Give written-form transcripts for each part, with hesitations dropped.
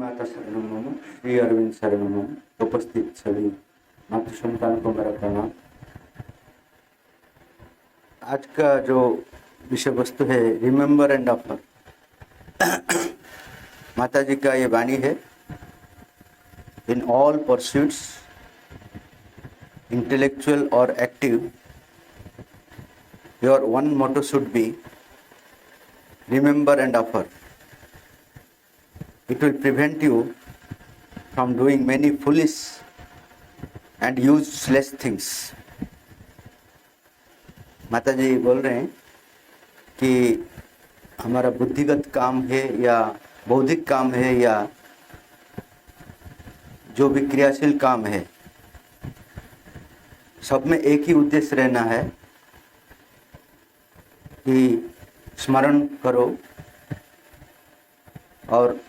माता शरणम मम, श्री अरविंद शरणम मम। उपस्थित सभी मातृ संतान को मेरा प्रणाम। आज का जो विषय वस्तु है रिमेंबर एंड ऑफर। माता जी का ये वाणी है, इन ऑल परस्यूट्स इंटेलेक्चुअल और active your one motto should be remember and offer. It will prevent you from doing many foolish and useless things. माता जी बोल रहे हैं कि हमारा बुद्धिगत काम है या बौद्धिक काम है या जो भी क्रियाशील काम है, सब में एक ही उद्देश्य रहना है कि स्मरण करो और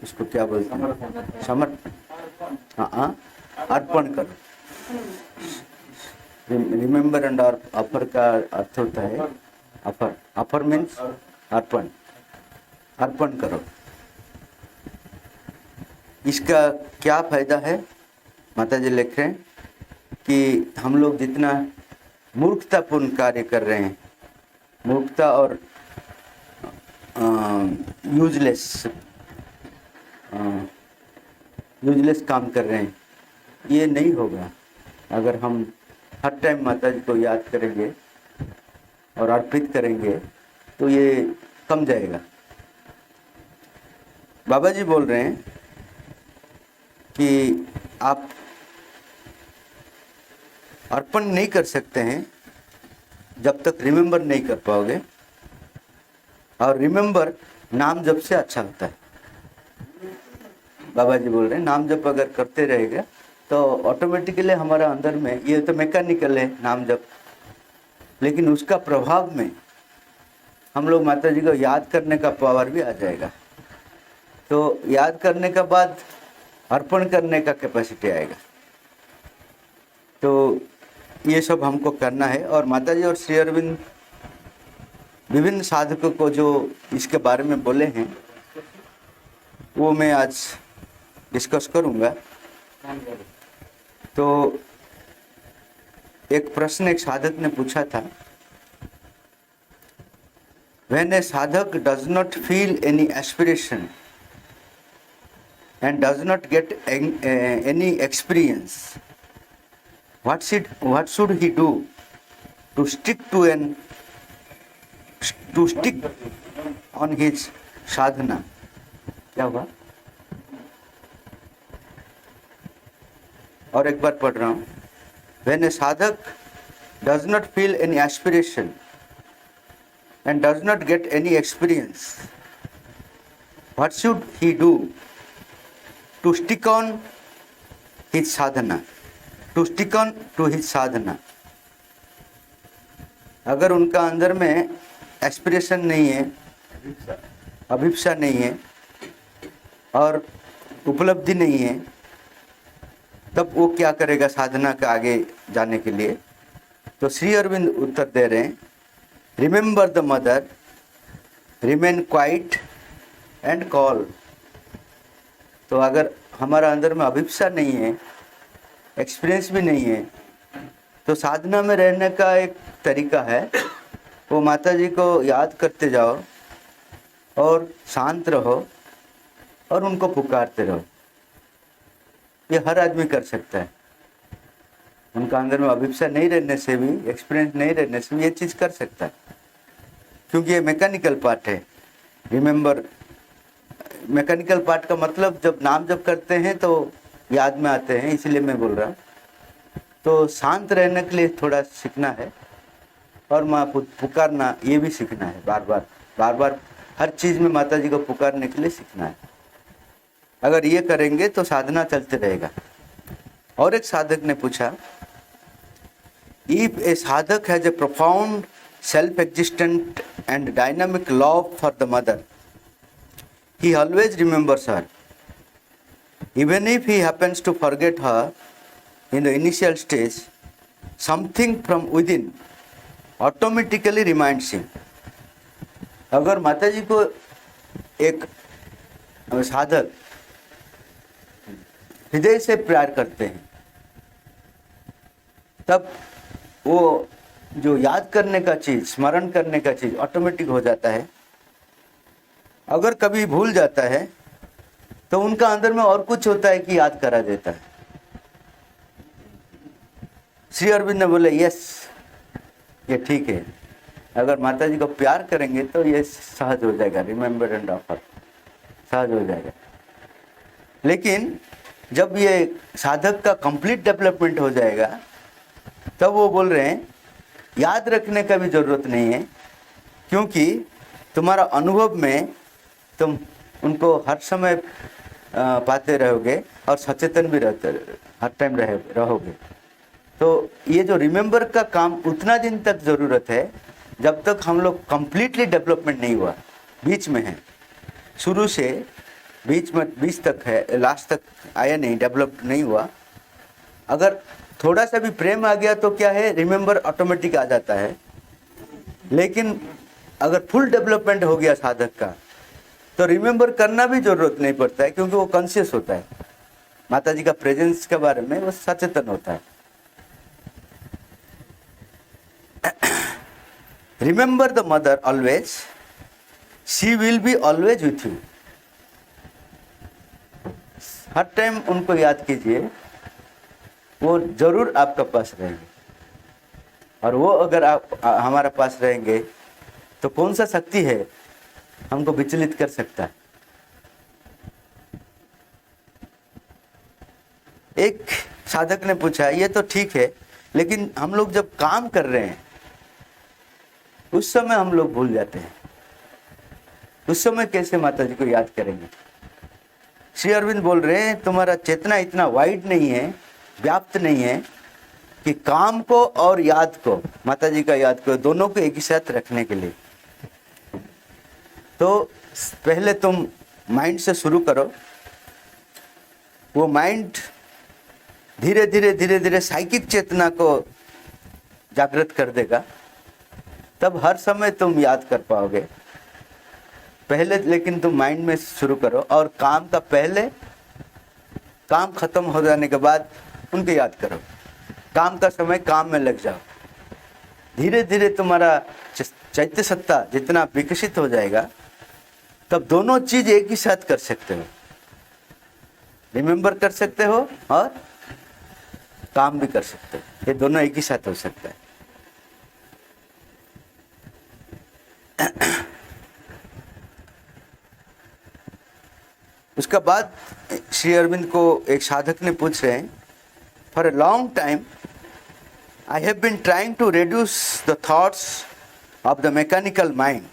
इसको क्या बोलते हैं, अर्पण करो. रिमेंबर एंड ऑफर का अर्थ होता है ऑफर. ऑफर मीन्स अर्पण. अर्पण करो. इसका क्या फायदा है? माता जी लिख रहे हैं कि हम लोग जितना मूर्खतापूर्ण कार्य कर रहे हैं, मूर्खता और यूजलेस काम कर रहे हैं, ये नहीं होगा अगर हम हर टाइम माता जी को याद करेंगे और अर्पित करेंगे तो ये कम जाएगा. बाबा जी बोल रहे हैं कि आप अर्पण नहीं कर सकते हैं जब तक रिमेंबर नहीं कर पाओगे, और रिमेंबर नाम जप से अच्छा होता है. बाबा जी बोल रहे हैं नाम जप अगर करते रहेगा तो ऑटोमेटिकली हमारा अंदर में, ये तो मैकेनिकल है नाम जप, लेकिन उसका प्रभाव में हम लोग माता जी को याद करने का पावर भी आ जाएगा. तो याद करने के बाद अर्पण करने का कैपेसिटी आएगा. तो ये सब हमको करना है. और माता जी और श्री अरविंद विभिन्न साधकों को जो इसके बारे में बोले हैं वो मैं आज डिस्कस करूंगा. तो एक प्रश्न एक साधक ने पूछा था, When a sadhak does not feel any aspiration and does not get any experience, what should he do to stick on his sadhana? क्या हुआ? और एक बार पढ़ रहा हूँ. When a sadhak does not feel any aspiration and does not get any experience, what should he do to stick on his sadhana? To stick on to his sadhana. अगर उनका अंदर में एस्पिरेशन नहीं है, अभिप्सा नहीं है और उपलब्धि नहीं है, तब वो क्या करेगा साधना के आगे जाने के लिए? तो श्री अरविंद उत्तर दे रहे हैं, remember the mother, remain quiet and call. तो अगर हमारा अंदर में अभिप्सा नहीं है, एक्सपीरियंस भी नहीं है, तो साधना में रहने का एक तरीका है वो माता जी को याद करते जाओ और शांत रहो और उनको पुकारते रहो. ये हर आदमी कर सकता है. उनका अंदर में अभिप्सा नहीं रहने से भी, एक्सपीरियंस नहीं रहने से भी ये चीज़ कर सकता है, क्योंकि ये मैकेनिकल पार्ट है. रिमेंबर मैकेनिकल पार्ट का मतलब जब नाम जब करते हैं तो याद में आते हैं, इसलिए मैं बोल रहा हूँ. तो शांत रहने के लिए थोड़ा सीखना है और माँ पुकारना ये भी सीखना है. बार बार हर चीज़ में माता जी को पुकारने के लिए सीखना है. अगर ये करेंगे तो साधना चलते रहेगा. और एक साधक ने पूछा, इफ ए साधक has a profound self existent and dynamic love for the mother, he always remembers her. Even if he happens to forget her in the initial stage, something from within automatically reminds him. अगर माता जी को एक साधक हृदय से प्यार करते हैं, तब वो जो याद करने का चीज, स्मरण करने का चीज ऑटोमेटिक हो जाता है। अगर कभी भूल जाता है तो उनका अंदर में और कुछ होता है कि याद करा देता है। श्री अरविंद ने बोले यस, ये ठीक है, अगर माता जी को प्यार करेंगे तो ये सहज हो जाएगा, रिमेम्बर एंड ऑफर सहज हो जाएगा। लेकिन जब ये साधक का कंप्लीट डेवलपमेंट हो जाएगा तब वो बोल रहे हैं याद रखने का भी जरूरत नहीं है, क्योंकि तुम्हारा अनुभव में तुम उनको हर समय पाते रहोगे और सचेतन भी रहते, हर टाइम रहोगे। तो ये जो रिमेम्बर का काम उतना दिन तक ज़रूरत है जब तक हम लोग कंप्लीटली डेवलपमेंट नहीं हुआ, बीच में है, शुरू से बीच तक है, लास्ट तक आया नहीं, डेवलप नहीं हुआ। अगर थोड़ा सा भी प्रेम आ गया तो क्या है, रिमेम्बर ऑटोमेटिक आ जाता है। लेकिन अगर फुल डेवलपमेंट हो गया साधक का तो रिमेम्बर करना भी जरूरत नहीं पड़ता है, क्योंकि वो कॉन्शियस होता है, माता जी का प्रेजेंस के बारे में वो सचेतन होता है। Remember the mother always, she will be always with you. Her time उनको याद कीजिए, वो जरूर आपका पास रहेंगे। और वो अगर आप हमारे पास रहेंगे तो कौन सा शक्ति है हमको विचलित कर सकता है। एक साधक ने पूछा, ये तो ठीक है, लेकिन हम लोग जब काम कर रहे हैं उस समय हम लोग भूल जाते हैं, उस समय कैसे माता जी को याद करेंगे। श्री अरविंद बोल रहे हैं तुम्हारा चेतना इतना वाइड नहीं है, व्याप्त नहीं है कि काम को और याद को, माता जी का याद को, दोनों को एक ही साथ रखने के लिए। तो पहले तुम माइंड से शुरू करो, वो माइंड धीरे धीरे साइकिक चेतना को जागृत कर देगा, तब हर समय तुम याद कर पाओगे। पहले लेकिन तुम माइंड में शुरू करो, और काम का पहले, काम खत्म हो जाने के बाद उनको याद करो। काम का समय काम में लग जाओ। धीरे धीरे तुम्हारा चैत्य सत्ता जितना विकसित हो जाएगा तब दोनों चीज एक ही साथ कर सकते हो, रिमेम्बर कर सकते हो और काम भी कर सकते हो। ये दोनों एक ही साथ हो सकता है। उसका बाद श्री अरविंद को एक साधक ने पूछ रहे हैं, for a long time I have been trying to reduce the thoughts of the mechanical mind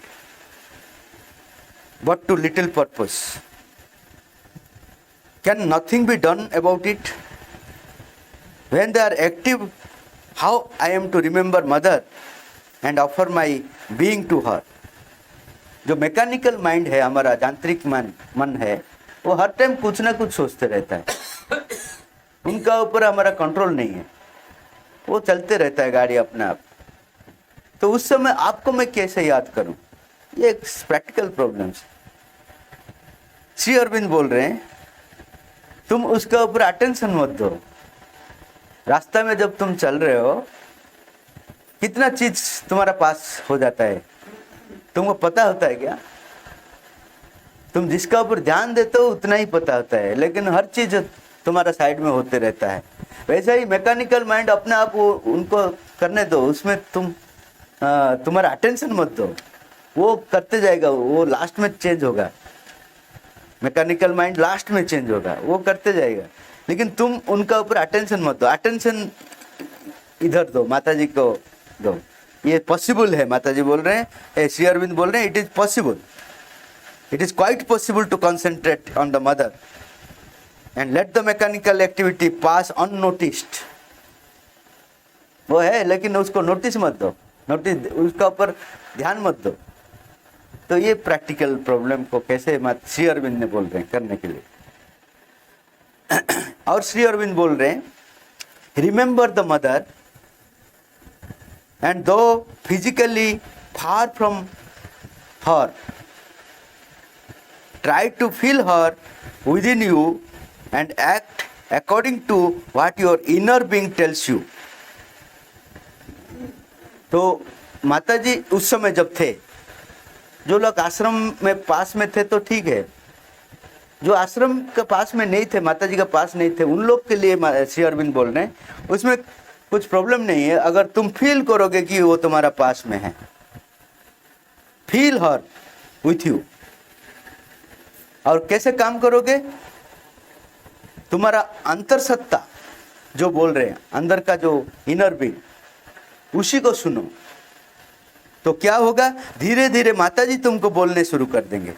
but to little purpose. Can nothing be done about it? When they are active, how I am to remember mother and offer my being to her? जो mechanical mind है, हमारा यांत्रिक मन है, वो हर time कुछ ना कुछ सोचते रहता है। उनका ऊपर हमारा कंट्रोल नहीं है, वो चलते रहता है गाड़ी अपने आप। तो उस समय आपको मैं कैसे याद करूं? ये एक प्रैक्टिकल प्रॉब्लम है। श्री अरविंद बोल रहे हैं तुम उसका ऊपर अटेंशन मत दो। रास्ता में जब तुम चल रहे हो कितना चीज तुम्हारा पास हो जाता है, तुमको पता होता है क्या? तुम जिसका ऊपर ध्यान देते हो उतना ही पता होता है, लेकिन हर चीज तुम्हारा साइड में होते रहता है। वैसा ही मैकेनिकल माइंड अपने आप उनको करने दो, उसमें तुम्हारा अटेंशन मत दो, वो करते जाएगा, वो लास्ट में चेंज होगा। मैकेनिकल माइंड लास्ट में चेंज होगा, वो करते जाएगा, लेकिन तुम उनका ऊपर अटेंशन मत दो। अटेंशन इधर दो, माता जी को दो। ये पॉसिबल है, माता जी बोल रहे हैं, श्री अरविंद बोल रहे हैं, it is possible, it is quite possible to concentrate on the mother and let the mechanical activity pass unnoticed. वो है, लेकिन उसको नोटिस मत दो, नोटिस उसका ऊपर ध्यान मत दो। तो ये प्रैक्टिकल प्रॉब्लम को कैसे श्री अरविंद ने बोल रहे हैं करने के लिए। और श्री अरविंद बोल रहे हैं रिमेंबर द मदर एंड दो physically far her. Try to feel her within you and act according to what your inner being tells you. तो माता जी उस समय जब थे, जो लोग आश्रम में पास में थे तो ठीक है, जो आश्रम के पास में नहीं थे, माता जी के पास नहीं थे, उन लोग के लिए श्री अरविंद बोल रहे हैं, उसमें कुछ प्रॉब्लम नहीं है अगर तुम फील करोगे कि वो तुम्हारा पास में है. Feel her with you. और कैसे काम करोगे? तुम्हारा अंतर सत्ता जो बोल रहे हैं, अंदर का जो इनर बीइंग, उसी को सुनो. तो क्या होगा? धीरे धीरे माता जी तुमको बोलने शुरू कर देंगे.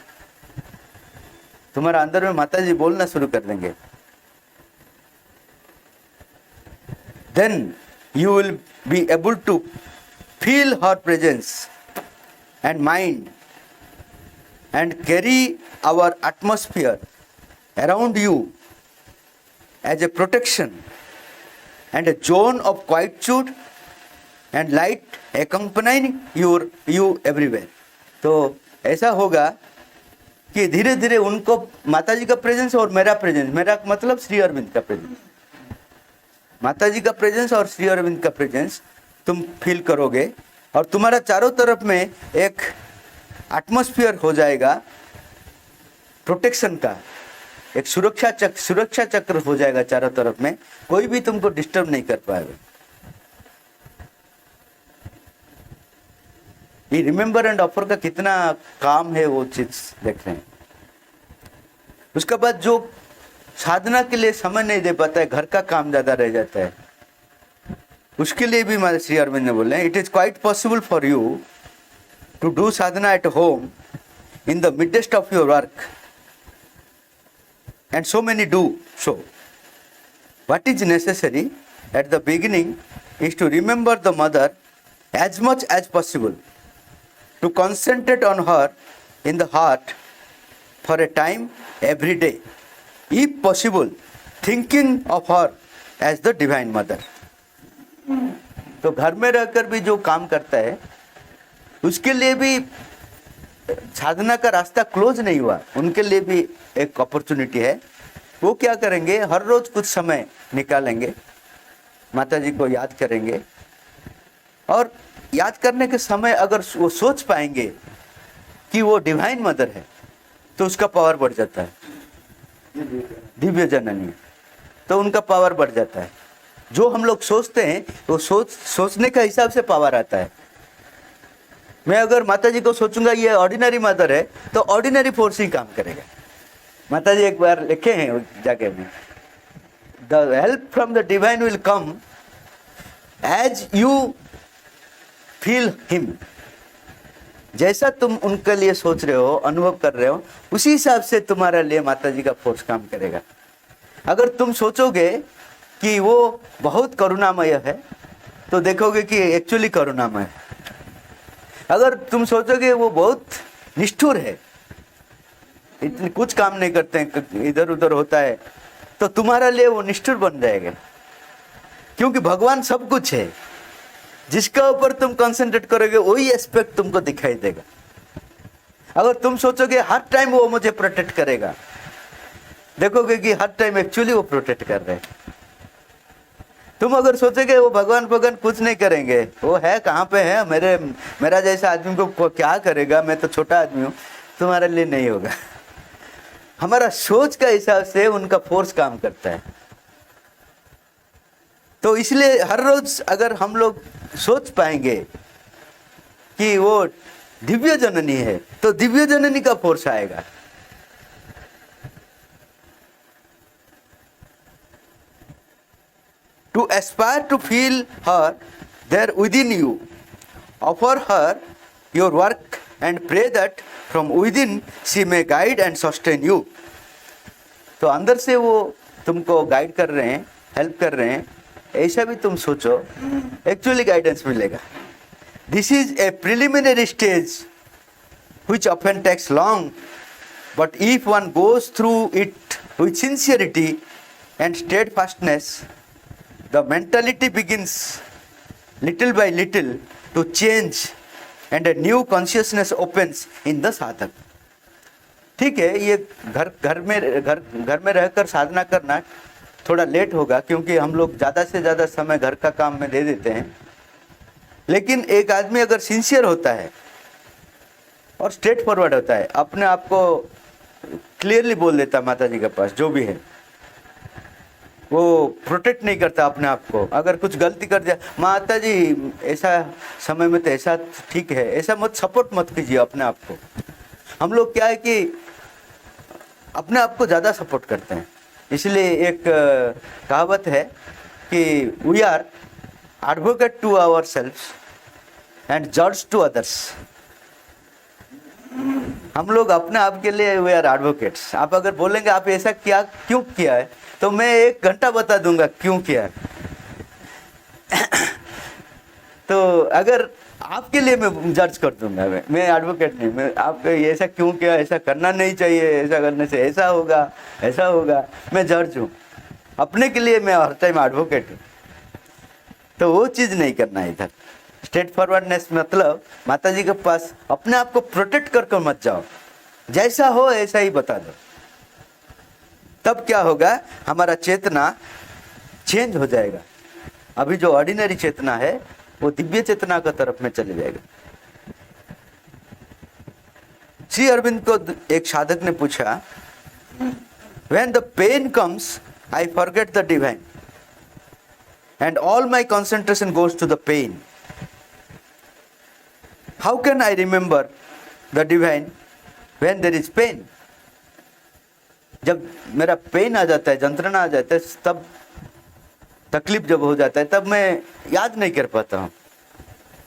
तुम्हारा अंदर में माता जी बोलना शुरू कर देंगे. Then you will be able to feel her presence and mind and carry our atmosphere around you as a protection and a zone of quietude and light accompanying you everywhere. तो ऐसा होगा कि धीरे धीरे उनको माता जी का प्रेजेंस और मेरा प्रेजेंस, मेरा मतलब श्री अरविंद का प्रेजेंस, माता जी का प्रेजेंस और श्री अरविंद का प्रेजेंस तुम फील करोगे और तुम्हारा चारों तरफ में एक एटमॉस्फेयर हो जाएगा प्रोटेक्शन का, एक सुरक्षा चक्र हो जाएगा चारों तरफ में. कोई भी तुमको डिस्टर्ब नहीं कर पाएगा. ये रिमेंबर एंड ऑफर का कितना काम है वो चीज देख रहे हैं. उसके बाद जो साधना के लिए समय नहीं दे पाता है, घर का काम ज्यादा रह जाता है, उसके लिए भी हमारे श्री अरविंद ने बोले it is quite possible for you to do sadhana at home in the midst of your work and so many do so. What is necessary at the beginning is to remember the mother as much as possible, to concentrate on her in the heart for a time every day, if possible thinking of her as the divine mother. तो घर में रहकर भी जो काम करता है उसके लिए भी साधना का रास्ता क्लोज नहीं हुआ, उनके लिए भी एक अपॉर्चुनिटी है. वो क्या करेंगे? हर रोज कुछ समय निकालेंगे, माता जी को याद करेंगे और याद करने के समय अगर वो सोच पाएंगे कि वो डिवाइन मदर है तो उसका पावर बढ़ जाता है. दिव्य जननी, तो उनका पावर बढ़ जाता है. जो हम लोग सोचते हैं वो सोचने के हिसाब से पावर आता है. मैं अगर माता जी को सोचूंगा ये ऑर्डिनरी मदर है तो ऑर्डिनरी फोर्स ही काम करेगा. माता जी एक बार लिखे हैं जगह में, the help from the divine will come as you feel him. जैसा तुम उनके लिए सोच रहे हो, अनुभव कर रहे हो, उसी हिसाब से तुम्हारे लिए माता जी का फोर्स काम करेगा. अगर तुम सोचोगे कि वो बहुत करुणामय है तो देखोगे कि एक्चुअली करुणामय है. अगर तुम सोचोगे वो बहुत निष्ठुर है, इतने कुछ काम नहीं करते हैं, इधर उधर होता है, तो तुम्हारे लिए वो निष्ठुर बन जाएगा. क्योंकि भगवान सब कुछ है, जिसका ऊपर तुम कंसंट्रेट करोगे वही एस्पेक्ट तुमको दिखाई देगा. अगर तुम सोचोगे हर टाइम वो मुझे प्रोटेक्ट करेगा, देखोगे कि हर टाइम एक्चुअली वो प्रोटेक्ट कर रहे हैं. तुम अगर सोचोगे वो भगवान कुछ नहीं करेंगे, वो है कहाँ पे है, मेरा जैसा आदमी को क्या करेगा, मैं तो छोटा आदमी हूँ, तुम्हारे लिए नहीं होगा. हमारा सोच का हिसाब से उनका फोर्स काम करता है. तो इसलिए हर रोज अगर हम लोग सोच पाएंगे कि वो दिव्य जननी है तो दिव्य जननी का फोर्स आएगा. To aspire to feel her there within you, offer her your work and pray that from within she may guide and sustain you. तो अंदर से वो तुमको गाइड कर रहे हैं, हेल्प कर रहे हैं, ऐसा भी तुम सोचो, एक्चुअली गाइडेंस मिलेगा. This is a preliminary stage which often takes long, but if one goes through it with sincerity and steadfastness, the mentality begins little by little to change and a new consciousness opens in the साधक। ठीक है, ये घर में रहकर साधना करना थोड़ा late होगा, क्योंकि हम लोग ज़्यादा से ज़्यादा समय घर का काम में दे देते हैं। लेकिन एक आदमी अगर सिंसियर होता है और स्ट्रेट फॉरवर्ड होता है, अपने आप को क्लियरली बोल देता माता जी के पास जो भी है, वो प्रोटेक्ट नहीं करता अपने आप को। अगर कुछ गलती कर दिया, माता जी ऐसा समय में तो ऐसा ठीक है, ऐसा मत सपोर्ट मत कीजिए अपने आप को। हम लोग क्या है कि अपने आप को ज़्यादा सपोर्ट करते हैं। इसलिए एक कहावत है कि we are advocate to our self and जज टू अदर्स। हम लोग अपने आप के लिए वी आर एडवोकेट्स। आप अगर बोलेंगे आप ऐसा क्या क्यों किया है, तो मैं 1 घंटा बता दूंगा क्यों किया है। तो अगर आपके लिए मैं जज कर दूंगा, मैं एडवोकेट नहीं, मैं आपको ऐसा क्यों किया, ऐसा करना नहीं चाहिए, ऐसा करने से ऐसा होगा, ऐसा होगा, मैं जज हूँ। अपने के लिए मैं हर टाइम एडवोकेट हूँ। तो वो चीज़ नहीं करना है इधर। स्ट्रेट फॉरवर्डनेस मतलब माता जी के पास अपने आप को प्रोटेक्ट कर मत जाओ, जैसा हो ऐसा ही बता दो। तब क्या होगा, हमारा चेतना चेंज हो जाएगा। अभी जो ऑर्डिनरी चेतना है वो दिव्य चेतना की तरफ में चले जाएगा। श्री अरविंद को एक साधक ने पूछा, When the pain comes, I forget the divine and all my concentration goes to the pain. How can I remember the divine when there is pain? जब मेरा पेन आ जाता है, जंत्रणा आ जाता है, तब तकलीफ जब हो जाता है, तब मैं याद नहीं कर पाता हूँ।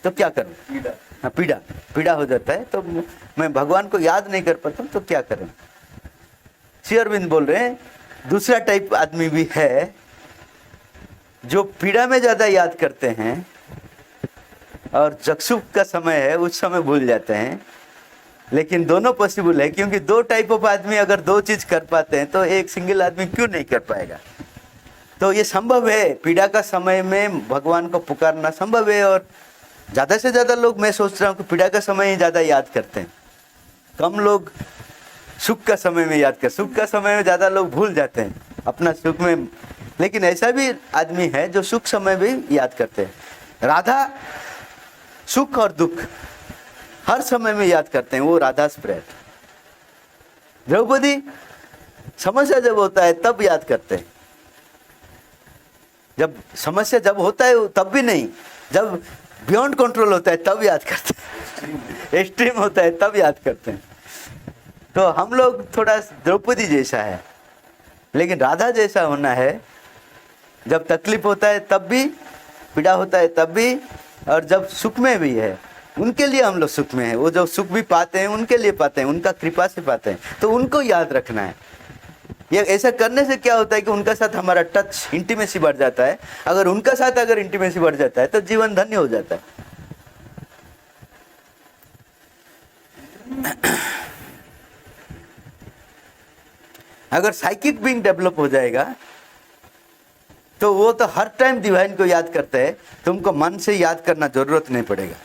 तो क्या करूँ? पीड़ा हो जाता है, तो मैं भगवान को याद नहीं कर पाता हूँ, तो क्या करूँ? श्री अरविंद बोल रहे हैं, दूसरा टाइप आदमी भी है जो पीड़ा में ज़्यादा याद करते हैं और जब सुख का समय है उस समय भूल जाते हैं। लेकिन दोनों पॉसिबल है, क्योंकि 2 टाइप ऑफ आदमी अगर 2 चीज़ कर पाते हैं तो एक सिंगल आदमी क्यों नहीं कर पाएगा? तो ये संभव है, पीड़ा का समय में भगवान को पुकारना संभव है। और ज़्यादा से ज़्यादा लोग, मैं सोच रहा हूँ कि पीड़ा का समय ही ज़्यादा याद करते हैं, कम लोग सुख का समय में याद करते। सुख का समय में ज़्यादा लोग भूल जाते हैं अपना सुख में। लेकिन ऐसा भी आदमी है जो सुख समय भी याद करते हैं। राधा सुख और दुख हर समय में याद करते हैं, वो राधा स्प्रेड। द्रौपदी समस्या जब होता है तब याद करते हैं, जब समस्या जब होता है तब भी नहीं, जब बियॉन्ड कंट्रोल होता है तब याद करते हैं, एक्सट्रीम होता है तब याद करते हैं। तो हम लोग थोड़ा द्रौपदी जैसा है, लेकिन राधा जैसा होना है। जब तकलीफ होता है तब भी, पीड़ा होता है तब भी, और जब सुख में भी है उनके लिए हम लोग सुख में है। वो जो सुख भी पाते हैं उनके लिए पाते हैं, उनका कृपा से पाते हैं, तो उनको याद रखना है। ये ऐसा करने से क्या होता है कि उनका साथ हमारा टच, इंटीमेसी बढ़ जाता है। अगर उनका साथ अगर इंटीमेसी बढ़ जाता है तो जीवन धन्य हो जाता है। अगर साइकिक बीइंग डेवलप हो जाएगा तो वो तो हर टाइम डिवाइन को याद करते हैं, तुमको मन से याद करना जरूरत नहीं पड़ेगा।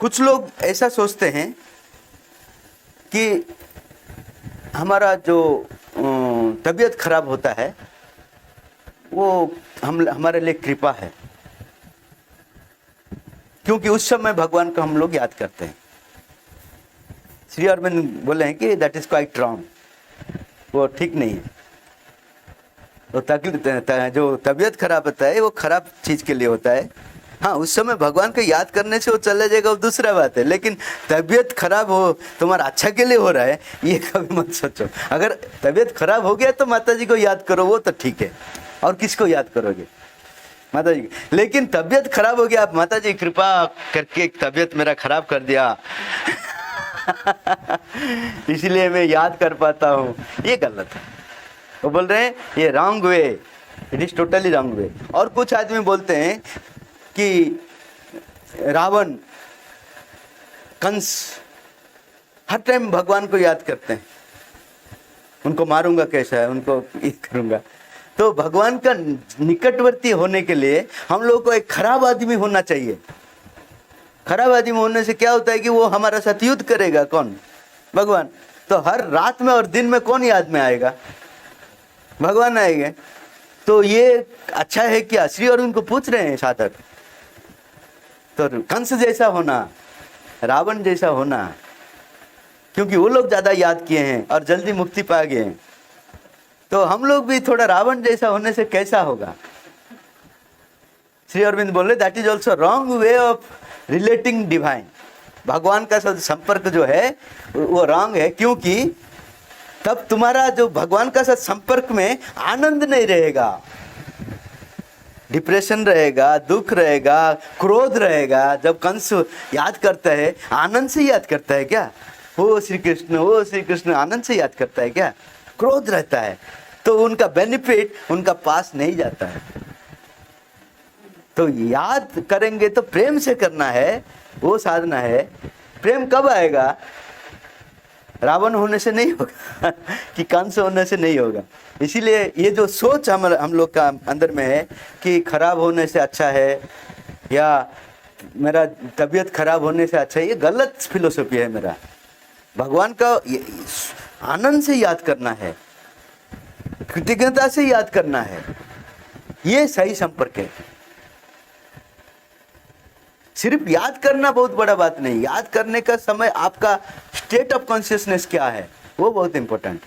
कुछ लोग ऐसा सोचते हैं कि हमारा जो तबीयत खराब होता है वो हमारे लिए कृपा है, क्योंकि उस समय भगवान को हम लोग याद करते हैं। श्री अरविंद बोले हैं कि दैट इज क्वाइट रॉन्ग, वो ठीक नहीं है। तो जो तबीयत खराब होता है वो खराब चीज के लिए होता है। हाँ, उस समय भगवान को याद करने से वो चला जाएगा, वो दूसरा बात है। लेकिन तबीयत खराब हो, तुम्हारा अच्छा के लिए हो रहा है, ये कभी मत सोचो। अगर तबीयत खराब हो गया तो माता जी को याद करो, वो तो ठीक है। और किसको याद करोगे? माता जी। लेकिन तबीयत खराब हो गया, आप माता जी कृपा करके तबीयत मेरा खराब कर दिया इसलिए मैं याद कर पाता हूँ, ये गलत है। वो बोल रहे हैं ये wrong way, it is totally wrong way. और कुछ आदमी बोलते हैं कि रावण, कंस हर टाइम भगवान को याद करते हैं, उनको मारूंगा कैसा है, उनको ये करूंगा। तो भगवान का निकटवर्ती होने के लिए हम लोगों को एक खराब आदमी होना चाहिए। खराब आदमी होने से क्या होता है कि वो हमारा साथ युद्ध करेगा। कौन? भगवान। तो हर रात में और दिन में कौन याद में आएगा? भगवान आएंगे। तो ये अच्छा है क्या? श्री अरविंद को पूछ रहे हैं साधक। तो कंस जैसा होना, रावण जैसा होना, क्योंकि वो लोग ज्यादा याद किए हैं और जल्दी मुक्ति पा गए हैं, तो हम लोग भी थोड़ा रावण जैसा होने से कैसा होगा? श्री अरविंद बोले that is also wrong way of relating divine. भगवान का साथ संपर्क जो है वो रॉन्ग है, क्योंकि तब तुम्हारा जो भगवान का साथ संपर्क में आनंद नहीं रहेगा, डिप्रेशन रहेगा, दुख रहेगा, क्रोध रहेगा। जब कंस याद करता है, आनंद से याद करता है क्या? ओ श्री कृष्ण आनंद से याद करता है क्या? क्रोध रहता है, तो उनका बेनिफिट उनका पास नहीं जाता है। तो याद करेंगे तो प्रेम से करना है, वो साधना है। प्रेम कब आएगा? रावण होने से नहीं होगा कि कंस होने से नहीं होगा। इसीलिए ये जो सोच हम लोग का अंदर में है कि खराब होने से अच्छा है या मेरा तबीयत खराब होने से अच्छा है, ये गलत फिलोसफी है मेरा। भगवान का आनंद से याद करना है, कृतज्ञता से याद करना है, ये सही संपर्क है। सिर्फ याद करना बहुत बड़ा बात नहीं, याद करने का समय आपका स्टेट ऑफ कॉन्शियसनेस क्या है, वो बहुत important.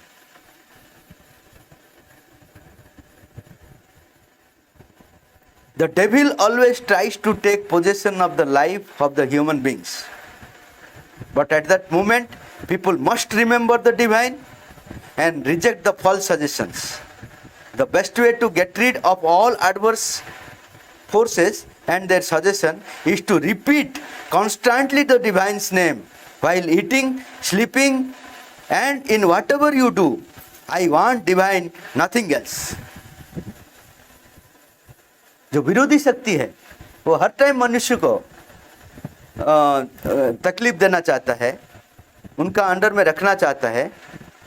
The devil always tries to take possession of the life of the human beings, but at that moment people must remember the divine and reject the false suggestions. The best way to get rid of all adverse forces and their suggestion is to repeat constantly the divine's name while eating, sleeping, and in whatever you do. I want divine, nothing else. जो विरोधी शक्ति है वो हर time मनुष्य को तकलीफ देना चाहता है, उनका अंडर में रखना चाहता है,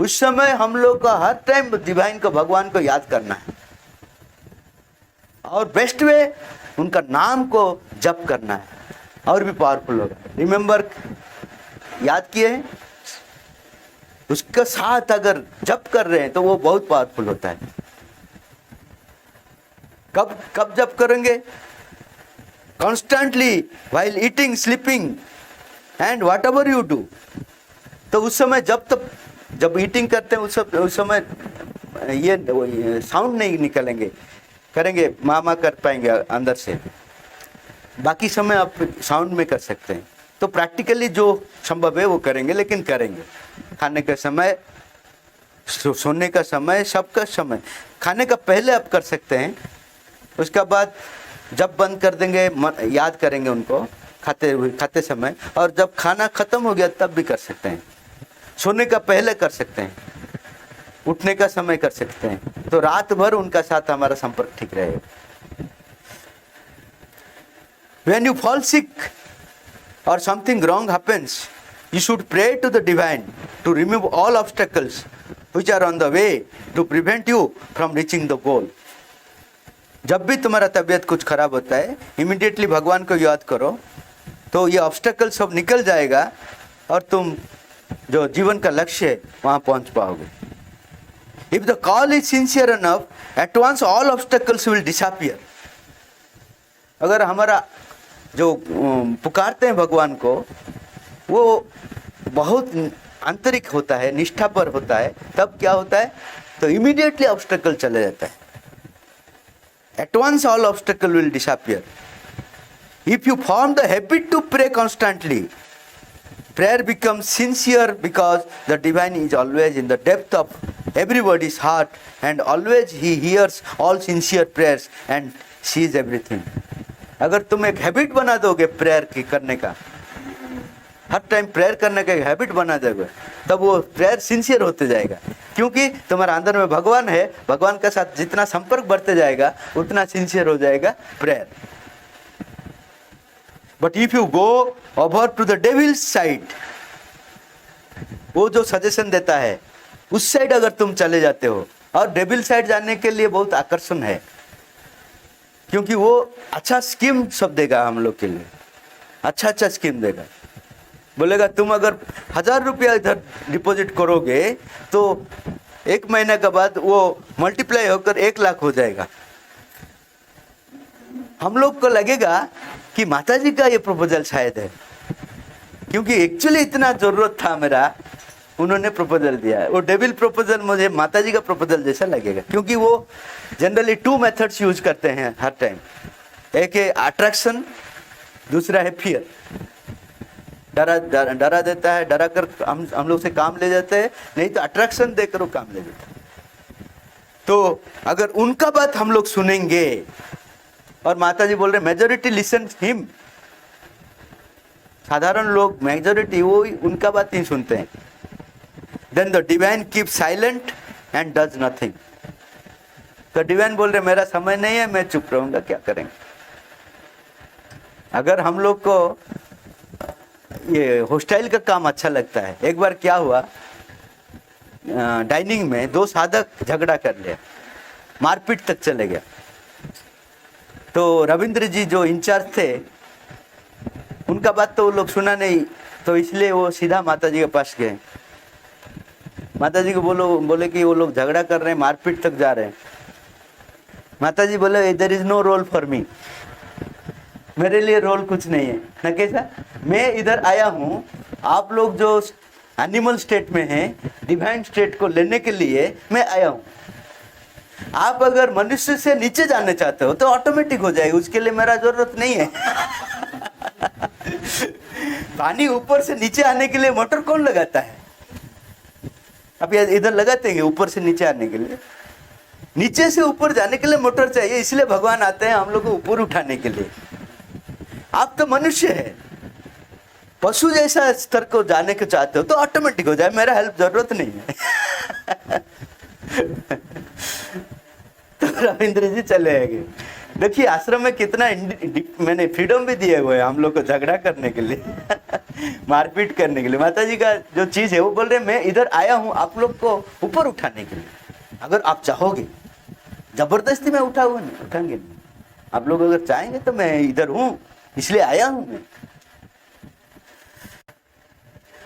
उस समय हम लोग का हर टाइम डिवाइन को, भगवान को याद करना है और बेस्ट वे उनका नाम को जप करना है, और भी पावरफुल होगा। रिमेंबर याद किए हैं, उसके साथ अगर जप कर रहे हैं तो वो बहुत पावरफुल होता है। कब जप करेंगे? Constantly while eating, sleeping and what ever you do. तो उस समय जब ईटिंग करते हैं उस समय ये साउंड नहीं निकलेंगे, करेंगे मामा कर पाएंगे अंदर से, बाकी समय आप साउंड में कर सकते हैं। तो प्रैक्टिकली जो संभव है वो करेंगे, लेकिन करेंगे। खाने का समय, सोने का समय, सबका समय। खाने का पहले आप कर सकते हैं, उसके बाद जब बंद कर देंगे याद करेंगे उनको खाते समय, और जब खाना खत्म हो गया तब भी कर सकते हैं। सोने का पहले कर सकते हैं, उठने का समय कर सकते हैं, तो रात भर उनका साथ हमारा संपर्क ठीक रहेगा। When you fall sick or something wrong happens, you should pray to the divine to remove all obstacles which are on the way to prevent you from reaching the goal. जब भी तुम्हारा तबीयत कुछ खराब होता है, इमीडिएटली भगवान को याद करो, तो ये ऑब्स्टेकल सब निकल जाएगा और तुम जो जीवन का लक्ष्य है वहां पहुंच पाओगे। If the call is sincere enough, at once all obstacles will disappear. अगर हमारा जो पुकारते हैं भगवान को वो बहुत आंतरिक होता है, निष्ठा पर होता है, तब क्या होता है? तो इमीडिएटली ऑब्स्टेकल चले जाता है। At once all obstacle will disappear. If you form the habit to pray constantly, prayer becomes sincere because the divine is always in the depth of everybody's heart and always he hears all sincere prayers and sees everything. अगर तुम एक habit बना दोगे prayer की करने का, हर time prayer करने का एक हैबिट बना दोगे, तब वो प्रेयर सिंसियर होते जाएगा, क्योंकि तुम्हारे अंदर में भगवान है। भगवान के साथ जितना संपर्क बढ़ते जाएगा उतना सिंसियर हो जाएगा prayer. But if you go over to the devil's side, वो जो सजेशन देता है उस साइड अगर तुम चले जाते हो और डेविल साइड जाने के लिए बहुत आकर्षण है, क्योंकि वो अच्छा स्कीम सब देगा हम लोग के लिए, अच्छा अच्छा स्कीम देगा। बोलेगा तुम अगर 1000 रुपया इधर डिपॉजिट करोगे तो 1 महीने के बाद वो मल्टीप्लाई होकर 1 लाख हो जाएगा। हम लोग को लगेगा कि माताजी का ये प्रपोजल शायद है, क्योंकि एक्चुअली इतना जरूरत था मेरा, उन्होंने प्रपोजल दिया है। वो डेविल प्रपोजल मुझे माताजी का प्रपोजल जैसा लगेगा, क्योंकि वो जनरली 2 मेथड्स यूज करते हैं हर टाइम। एक है अट्रैक्शन, दूसरा है फियर। डरा देता है, डरा कर हम लोग से काम ले जाते हैं, नहीं तो अट्रैक्शन देकर वो काम ले जाता है। तो अगर उनका बात हम लोग सुनेंगे, और माताजी बोल रहे मेजोरिटी लिसन हिम, साधारण लोग मेजोरिटी वो उनका बात नहीं सुनते हैं। Then the divine keep silent and does nothing. तो डिवाइन बोल रहे मेरा समय नहीं है, मैं चुप रहूंगा, क्या करेंगे। अगर हम लोग को ये हॉस्टाइल का काम अच्छा लगता है, एक बार क्या हुआ, डाइनिंग में 2 साधक झगड़ा कर लिया, मारपीट तक चले गया। तो रविंद्र जी जो इंचार्ज थे, उनका बात तो वो लोग सुना नहीं, तो इसलिए वो सीधा माता जी के पास गए। माता जी को बोले कि वो लोग झगड़ा कर रहे हैं, मारपीट तक जा रहे हैं। माता जी बोले there is no role for me, मेरे लिए रोल कुछ नहीं है ना। कैसा, मैं इधर आया हूँ, आप लोग जो एनिमल स्टेट में हैं, डिवाइन स्टेट को लेने के लिए मैं आया हूँ। आप अगर मनुष्य से नीचे जाने चाहते हो तो ऑटोमेटिक हो जाएगा, उसके लिए मेरा जरूरत नहीं है। पानी ऊपर से नीचे आने के लिए मोटर कौन लगाता है? अब इधर लगाते हैं ऊपर से नीचे आने के लिए, नीचे से ऊपर जाने के लिए मोटर चाहिए, इसलिए भगवान आते हैं हम लोग को ऊपर उठाने के लिए। आप तो मनुष्य है, पशु जैसा स्तर को जाने को चाहते हो तो ऑटोमेटिक हो जाए, मेरा हेल्प जरूरत नहीं है। तो रविंद्र जी चले गए। देखिए आश्रम में कितना मैंने फ्रीडम भी दिए हुए हैं हम लोग को झगड़ा करने के लिए, मारपीट करने के लिए। माता जी का जो चीज है वो बोल रहे मैं इधर आया हूँ आप लोग को ऊपर उठाने के लिए, अगर आप चाहोगे। जबरदस्ती में उठाऊंगा नहीं, उठाएंगे नहीं। आप लोग अगर चाहेंगे तो मैं इधर हूँ, इसलिए आया हूँ मैं।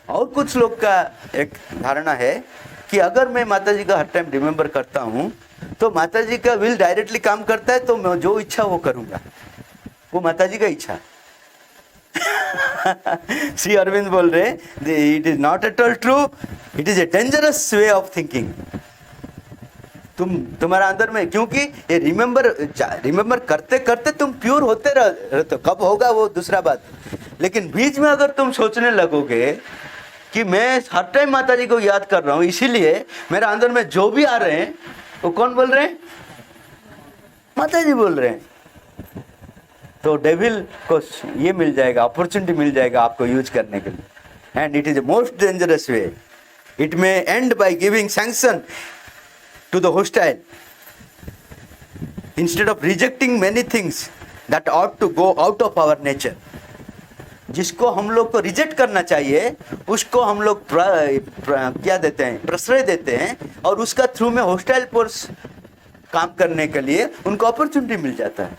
और कुछ लोग का एक धारणा है कि अगर मैं माता जी का हर टाइम रिमेम्बर करता हूँ तो माता जी का विल डायरेक्टली काम करता है, तो मैं जो इच्छा वो करूंगा, वो माता जी का इच्छा। श्री अरविंद बोल रहे it is not at all true, it is a dangerous way of thinking. तुम्हारा अंदर में, क्योंकि ये रिमेम्बर करते करते तुम प्योर होते रहते, कब होगा वो दूसरा बात, लेकिन बीच में अगर तुम सोचने लगोगे कि मैं हर टाइम माता जी को याद कर रहा हूँ, इसीलिए मेरा अंदर में जो भी आ रहे हैं वो कौन बोल रहे हैं? माता जी बोल रहे हैं। तो डेविल को ये मिल जाएगा, अपॉर्चुनिटी मिल जाएगा आपको यूज करने के लिए। And it is the most dangerous way. It may end by giving sanction to the hostile instead of rejecting many things that ought to go out of our nature. जिसको हम लोग को reject करना चाहिए उसको हम लोग क्या देते हैं, प्रश्रय देते हैं, और उसका थ्रू में होस्टाइल फोर्स काम करने के लिए उनको अपॉर्चुनिटी मिल जाता है।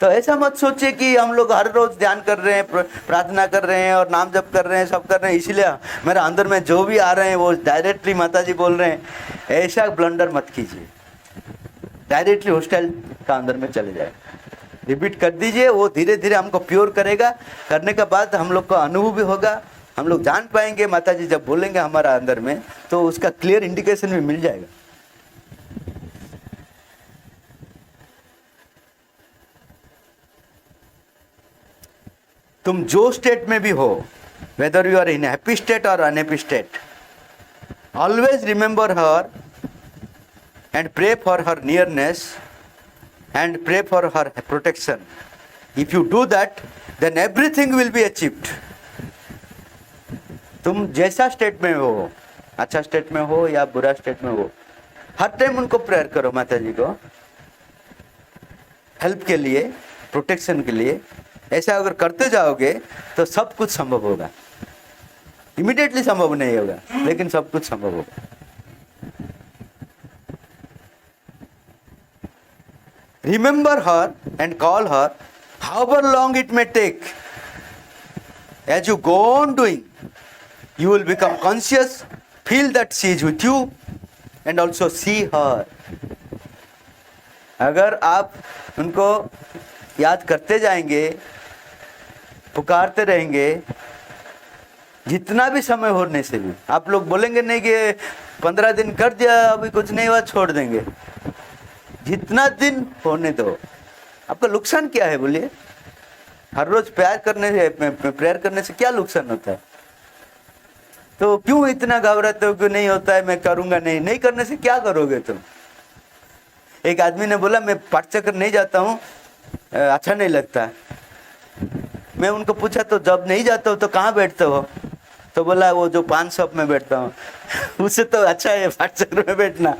तो ऐसा मत सोचिए कि हम लोग हर रोज ध्यान कर रहे हैं, प्रार्थना कर रहे हैं और नाम जप कर रहे हैं, सब कर रहे हैं, इसलिए मेरा अंदर में जो भी आ रहे हैं वो डायरेक्टली माता जी बोल रहे हैं। ऐसा ब्लंडर मत कीजिए, डायरेक्टली होस्टाइल का अंदर में चले जाए। रिपीट कर दीजिए, वो धीरे धीरे हमको प्योर करेगा। करने के बाद हम लोग को अनुभव भी होगा, हम लोग जान पाएंगे माता जी जब बोलेंगे हमारा अंदर में, तो उसका क्लियर इंडिकेशन भी मिल जाएगा। तुम जो स्टेट में भी हो, whether you are in happy state और unhappy state, always remember her and pray for her nearness and pray for her protection. If you do that, then everything will be achieved. तुम जैसा state में हो, अच्छा state में हो या बुरा स्टेट में हो, हर टाइम उनको प्रेयर करो माता जी को हेल्प के लिए, प्रोटेक्शन के लिए। ऐसा अगर करते जाओगे तो सब कुछ संभव होगा। इमीडिएटली संभव नहीं होगा, लेकिन सब कुछ संभव होगा। Remember her and call her, however long it may take. As you go on doing, you will become conscious, feel that she is with you, and also see her. अगर आप उनको याद करते जाएंगे, पुकारते रहेंगे, जितना भी समय होने से भी, आप लोग बोलेंगे नहीं कि 15 दिन कर दिया अभी कुछ नहीं हुआ छोड़ देंगे। जितना दिन होने दो। आपका नुकसान क्या है बोलिए? हर रोज प्यार करने से, प्रेयर करने से क्या नुकसान होता है? तो क्यों इतना घबराते हो कि नहीं होता है, मैं करूंगा नहीं? नहीं करने से क्या करोगे तुम? एक आदमी ने बोला मैं पाठचक्र नहीं जाता हूँ, अच्छा नहीं लगता। मैं उनको पूछा तो जब नहीं जाते हो तो कहाँ बैठते हो? तो बोला वो जो पान शॉप में बैठता हूँ। उससे तो अच्छा है पाठचक्र में बैठना।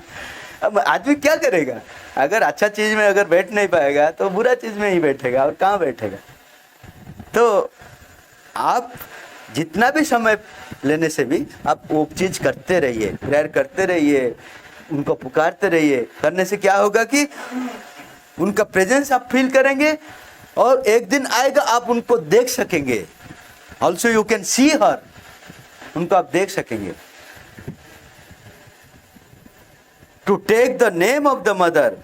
अब आदमी क्या करेगा? अगर अच्छा चीज में अगर बैठ नहीं पाएगा तो बुरा चीज में ही बैठेगा, और कहाँ बैठेगा? तो आप जितना भी समय लेने से भी आप वो चीज करते रहिए, प्रेयर करते रहिए, उनको पुकारते रहिए। करने से क्या होगा कि उनका प्रेजेंस आप फील करेंगे, और एक दिन आएगा आप उनको देख सकेंगे। Also you can see her, उनको आप देख सकेंगे। To take the name of the mother,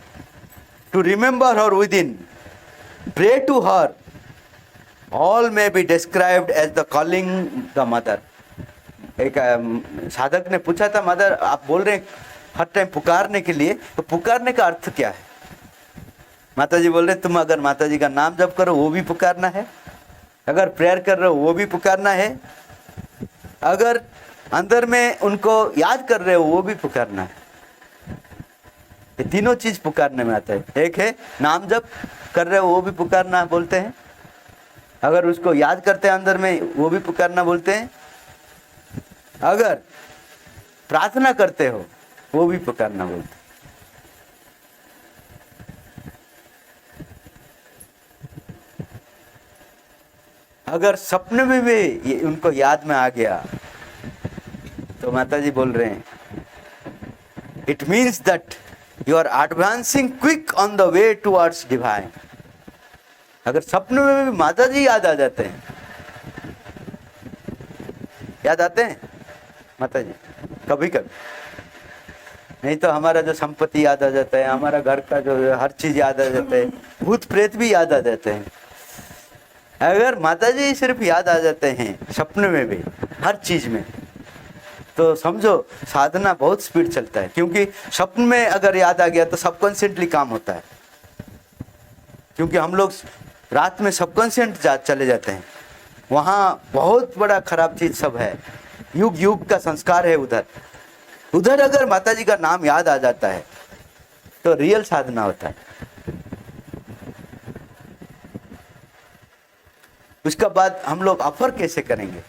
to remember her within, pray to her, all may be described as the calling the mother. एक साधक ने पूछा था, मदर आप बोल रहे हैं हर टाइम पुकारने के लिए, तो पुकारने का अर्थ क्या है? माता जी बोल रहे तुम अगर माता जी का नाम जप करो वो भी पुकारना है, अगर प्रेयर कर रहे हो वो भी पुकारना है, अगर अंदर में उनको याद कर रहे हो वो भी पुकारना है। ये तीनों चीज पुकारने में आता है। एक है नाम जप कर रहे हो वो भी पुकारना बोलते हैं, अगर उसको याद करते हैं अंदर में वो भी पुकारना बोलते हैं, अगर प्रार्थना करते हो वो भी पुकारना बोलते हैं। अगर सपने में भी ये उनको याद में आ गया तो माता जी बोल रहे हैं, it means that you are advancing quick on the way towards divine. अगर सपने में भी माता जी याद आ जाते हैं, याद आते हैं माता जी कभी कभी, नहीं तो हमारा जो संपत्ति याद आ जाता है, हमारा घर का जो हर चीज याद आ जाता है, भूत प्रेत भी याद आ जाते हैं। अगर माता जी सिर्फ याद आ जाते हैं सपने में भी हर चीज में, तो समझो साधना बहुत स्पीड चलता है। क्योंकि सपने में अगर याद आ गया तो सबकॉन्शियसली काम होता है, क्योंकि हम लोग रात में सबकॉन्शियस चले जाते हैं, वहाँ बहुत बड़ा खराब चीज सब है, युग युग का संस्कार है उधर। उधर अगर माता जी का नाम याद आ जाता है तो रियल साधना होता है। उसका बाद हम लोग ऑफर कैसे करेंगे?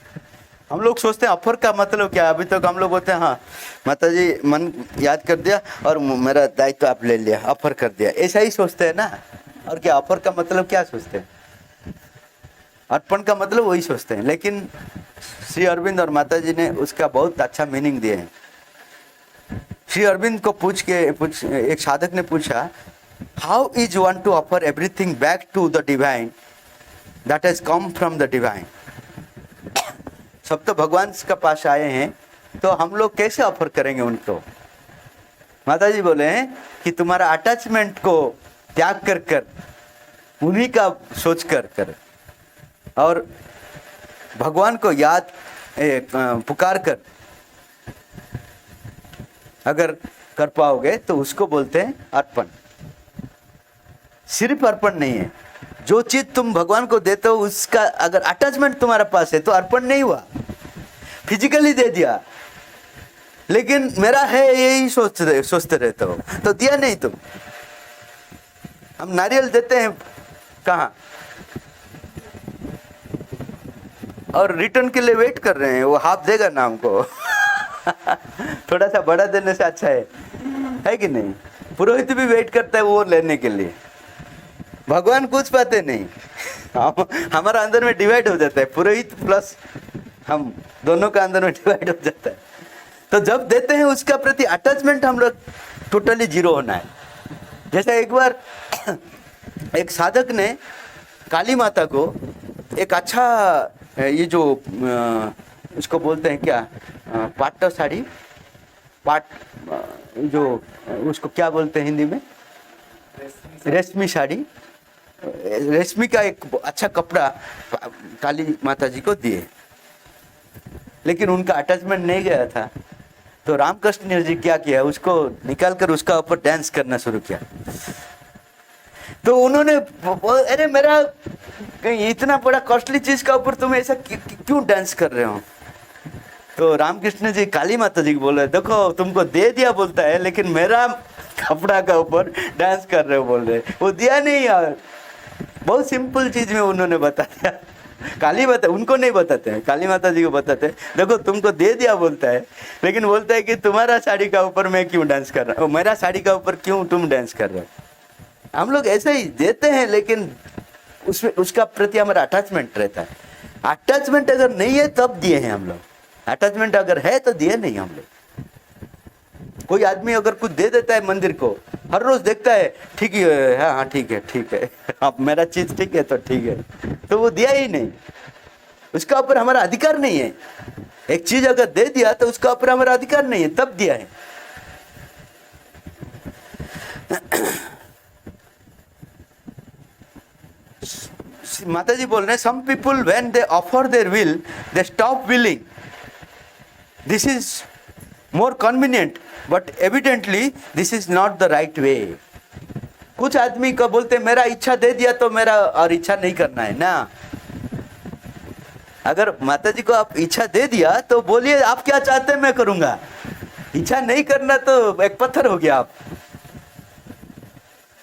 हम लोग सोचते हैं ऑफर का मतलब क्या है? अभी तक हम लोग बोलते हैं हाँ माता जी मन याद कर दिया और मेरा दायित्व आप ले लिया, ऑफर कर दिया, ऐसा ही सोचते हैं ना। और क्या ऑफर का मतलब क्या सोचते हैं? अर्पण का मतलब वही सोचते हैं। लेकिन श्री अरविंद और माता जी ने उसका बहुत अच्छा मीनिंग दिए हैं। श्री अरविंद को एक साधक ने पूछा, how is one to offer everything back to the divine that has come from the divine. सब तो भगवान के पास आए हैं, तो हम लोग कैसे ऑफर करेंगे उनको? माता जी बोले हैं कि तुम्हारा अटैचमेंट को त्याग कर कर उन्हीं का सोच कर और भगवान को याद पुकार कर अगर कर पाओगे तो उसको बोलते हैं अर्पण। सिर्फ अर्पण नहीं है, जो चीज तुम भगवान को देते हो उसका अगर अटैचमेंट तुम्हारे पास है तो अर्पण नहीं हुआ। फिजिकली दे दिया लेकिन मेरा है यही सोचते रहते हो तो दिया नहीं तुम। हम नारियल देते हैं कहाँ और रिटर्न के लिए वेट कर रहे हैं, वो हाफ देगा ना हमको। थोड़ा सा बड़ा देने से अच्छा है कि नहीं? पुरोहित भी वेट करता है वो लेने के लिए, भगवान कुछ पाते नहीं। हमारा अंदर में डिवाइड हो जाता है, पुरोहित प्लस हम दोनों का अंदर में डिवाइड हो जाता है। तो जब देते हैं उसका प्रति अटैचमेंट हम लोग टोटली जीरो होना है। जैसे एक बार एक साधक ने काली माता को एक अच्छा ये जो इसको बोलते हैं क्या, पाट साड़ी, पाट जो उसको क्या बोलते हैं हिंदी में, रेशमी साड़ी, रेशमी का एक अच्छा कपड़ा काली माता जी को दिए, लेकिन उनका अटैचमेंट नहीं गया था। तो रामकृष्ण जी क्या किया, उसको निकाल कर उसका ऊपर डांस करना शुरू किया। तो उन्होंने, अरे मेरा कहीं इतना बड़ा कॉस्टली चीज का ऊपर तुम ऐसा क्यों डांस कर रहे हो? तो रामकृष्ण जी काली माता जी को बोल रहे, देखो तुमको दे दिया बोलता है, लेकिन मेरा कपड़ा का ऊपर डांस कर रहे हो बोल रहे, वो दिया नहीं यार। बहुत सिंपल चीज में उन्होंने बता दिया। काली माता उनको नहीं बताते हैं, काली माता जी को बताते हैं, देखो तुमको दे दिया बोलता है, लेकिन बोलता है कि तुम्हारा साड़ी का ऊपर मैं क्यों डांस कर रहा हूँ, मेरा साड़ी का ऊपर क्यों तुम डांस कर रहे हो। हम लोग ऐसे ही देते हैं, लेकिन उसमें उसका प्रति हमारा अटैचमेंट रहता है। अटैचमेंट अगर नहीं है तब दिए हैं हम लोग, अटैचमेंट अगर है तो दिए नहीं हम लोग। कोई आदमी अगर कुछ दे देता है मंदिर को, हर रोज देखता है, ठीक है, हाँ ठीक है ठीक है, अब मेरा चीज ठीक है तो ठीक है, तो वो दिया ही नहीं, उसका ऊपर हमारा अधिकार नहीं है। एक चीज अगर दे दिया तो उसका ऊपर हमारा अधिकार नहीं है, तब दिया है। माता जी बोल रहे हैं, some people when they offer their will they stop willing, this is more convenient but evidently this is not the right way. कुछ आदमी को बोलते मेरा इच्छा दे दिया तो मेरा और इच्छा नहीं करना है ना। अगर माता जी को आप इच्छा दे दिया तो बोलिए आप क्या चाहते हैं मैं करूंगा, इच्छा नहीं करना तो एक पत्थर हो गया।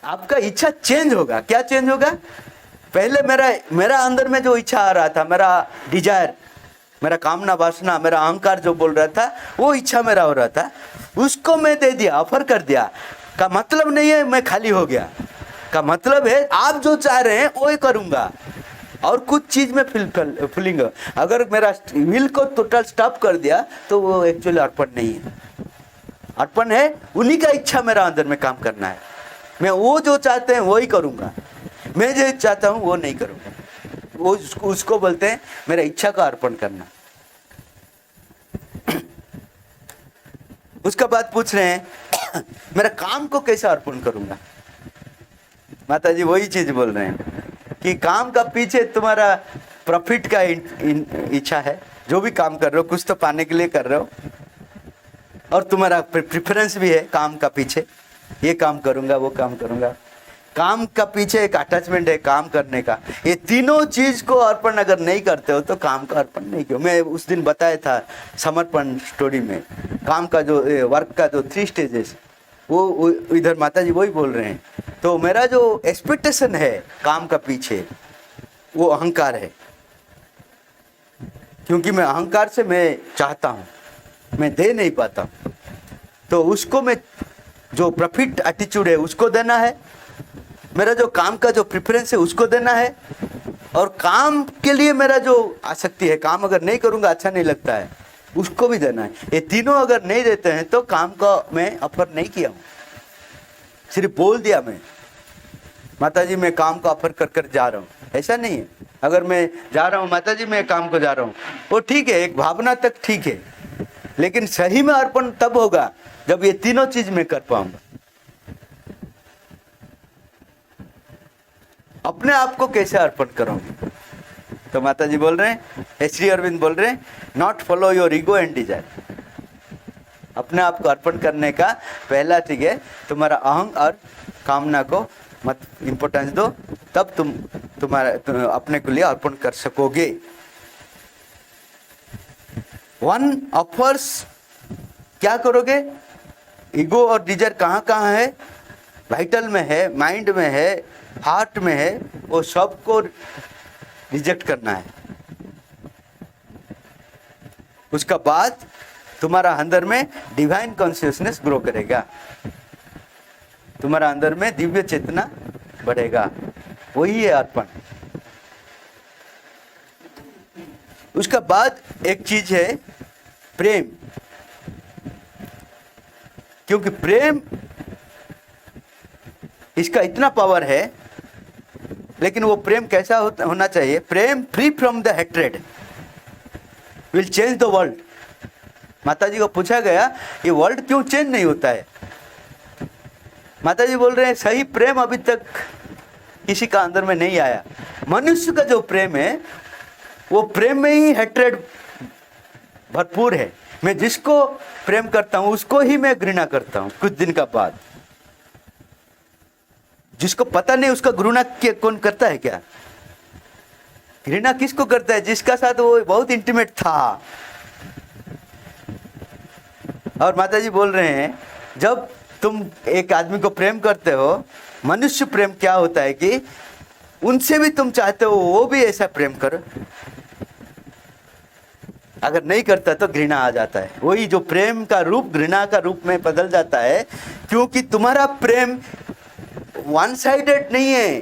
आपका इच्छा चेंज होगा। क्या चेंज होगा? पहले मेरा अंदर में जो इच्छा आ रहा था, मेरा डिजायर, मेरा कामना वासना, मेरा अहंकार जो बोल रहा था, वो इच्छा मेरा हो रहा था, उसको मैं दे दिया, ऑफर कर दिया। का मतलब नहीं है मैं खाली हो गया, का मतलब है आप जो चाह रहे हैं वो ही करूंगा और कुछ चीज में फीलिंग। अगर मेरा विल को टोटल स्टॉप कर दिया तो वो एक्चुअली अर्पण नहीं है। अर्पण है उन्हीं का इच्छा मेरा अंदर में काम करना है, मैं वो जो चाहते हैं वो ही करूंगा, मैं जो चाहता हूं वो नहीं करूंगा। वो उसको बोलते हैं मेरा इच्छा का अर्पण करना। उसका बाद पूछ रहे हैं मेरा काम को कैसे अर्पण करूंगा। माता जी वही चीज बोल रहे हैं कि काम का पीछे तुम्हारा प्रॉफिट का इच्छा है, जो भी काम कर रहे हो कुछ तो पाने के लिए कर रहे हो, और तुम्हारा प्रेफरेंस भी है काम का पीछे, ये काम करूंगा वो काम करूंगा। काम का पीछे एक अटैचमेंट है काम करने का। ये तीनों चीज को अर्पण अगर नहीं करते हो तो काम का अर्पण नहीं किया। मैं उस दिन बताया था समर्पण स्टोरी में, काम का जो वर्क का जो 3 स्टेजेस, वो इधर माता जी वही बोल रहे हैं। तो मेरा जो एक्सपेक्टेशन है काम का पीछे वो अहंकार है, क्योंकि मैं अहंकार से मैं चाहता हूँ, मैं दे नहीं पाता, तो उसको मैं जो प्रॉफिट एटीट्यूड है उसको देना है, मेरा जो काम का जो प्रेफरेंस है उसको देना है, और काम के लिए मेरा जो आसक्ति है, काम अगर नहीं करूंगा अच्छा नहीं लगता है, उसको भी देना है। ये तीनों अगर नहीं देते हैं तो काम का मैं ऑफर नहीं किया हूं, सिर्फ बोल दिया मैं माता जी मैं काम का ऑफर कर कर जा रहा हूँ, ऐसा नहीं है। अगर मैं जा रहा हूँ माता जी मैं काम को जा रहा हूँ, वो ठीक है, एक भावना तक ठीक है, लेकिन सही में अर्पण तब होगा जब ये तीनों चीज मैं कर पाऊंगा। अपने आप को कैसे अर्पण करोगे? तो माता जी बोल रहे हैं, श्री अरविंद बोल रहे हैं, not follow your ego and desire. अपने आप को अर्पण करने का पहला ठीक है तुम्हारा अहंग और कामना को मत इंपोर्टेंस दो, तब तुम अपने के लिए अर्पण कर सकोगे। वन ऑफर्स क्या करोगे? ईगो और डिजायर कहाँ कहाँ है? वाइटल में है, माइंड में है, हार्ट में है, वो सबको रिजेक्ट करना है। उसका बाद तुम्हारा अंदर में डिवाइन कॉन्शियसनेस ग्रो करेगा, तुम्हारा अंदर में दिव्य चेतना बढ़ेगा, वही है अर्पण। उसका बाद एक चीज है प्रेम, क्योंकि प्रेम इसका इतना पावर है। लेकिन वो प्रेम कैसा होना चाहिए? Prem free from the hatred will change the world. माता जी को पूछा गया ये वर्ल्ड क्यों चेंज नहीं होता है? माता जी बोल रहे हैं सही प्रेम अभी तक किसी का अंदर में नहीं आया। मनुष्य का जो प्रेम है वो प्रेम में ही हेट्रेड भरपूर है। मैं जिसको प्रेम करता हूं उसको ही मैं घृणा करता हूं कुछ दिन का बाद। जिसको पता नहीं उसका घृणा कौन करता है क्या? घृणा किसको करता है? जिसका साथ वो बहुत इंटीमेट था। और माता जी बोल रहे हैं जब तुम एक आदमी को प्रेम करते हो, मनुष्य प्रेम क्या होता है कि उनसे भी तुम चाहते हो वो भी ऐसा प्रेम करो। अगर नहीं करता तो घृणा आ जाता है। वही जो प्रेम का रूप घृणा का रूप में बदल जाता है, क्योंकि तुम्हारा प्रेम वन साइडेड नहीं है।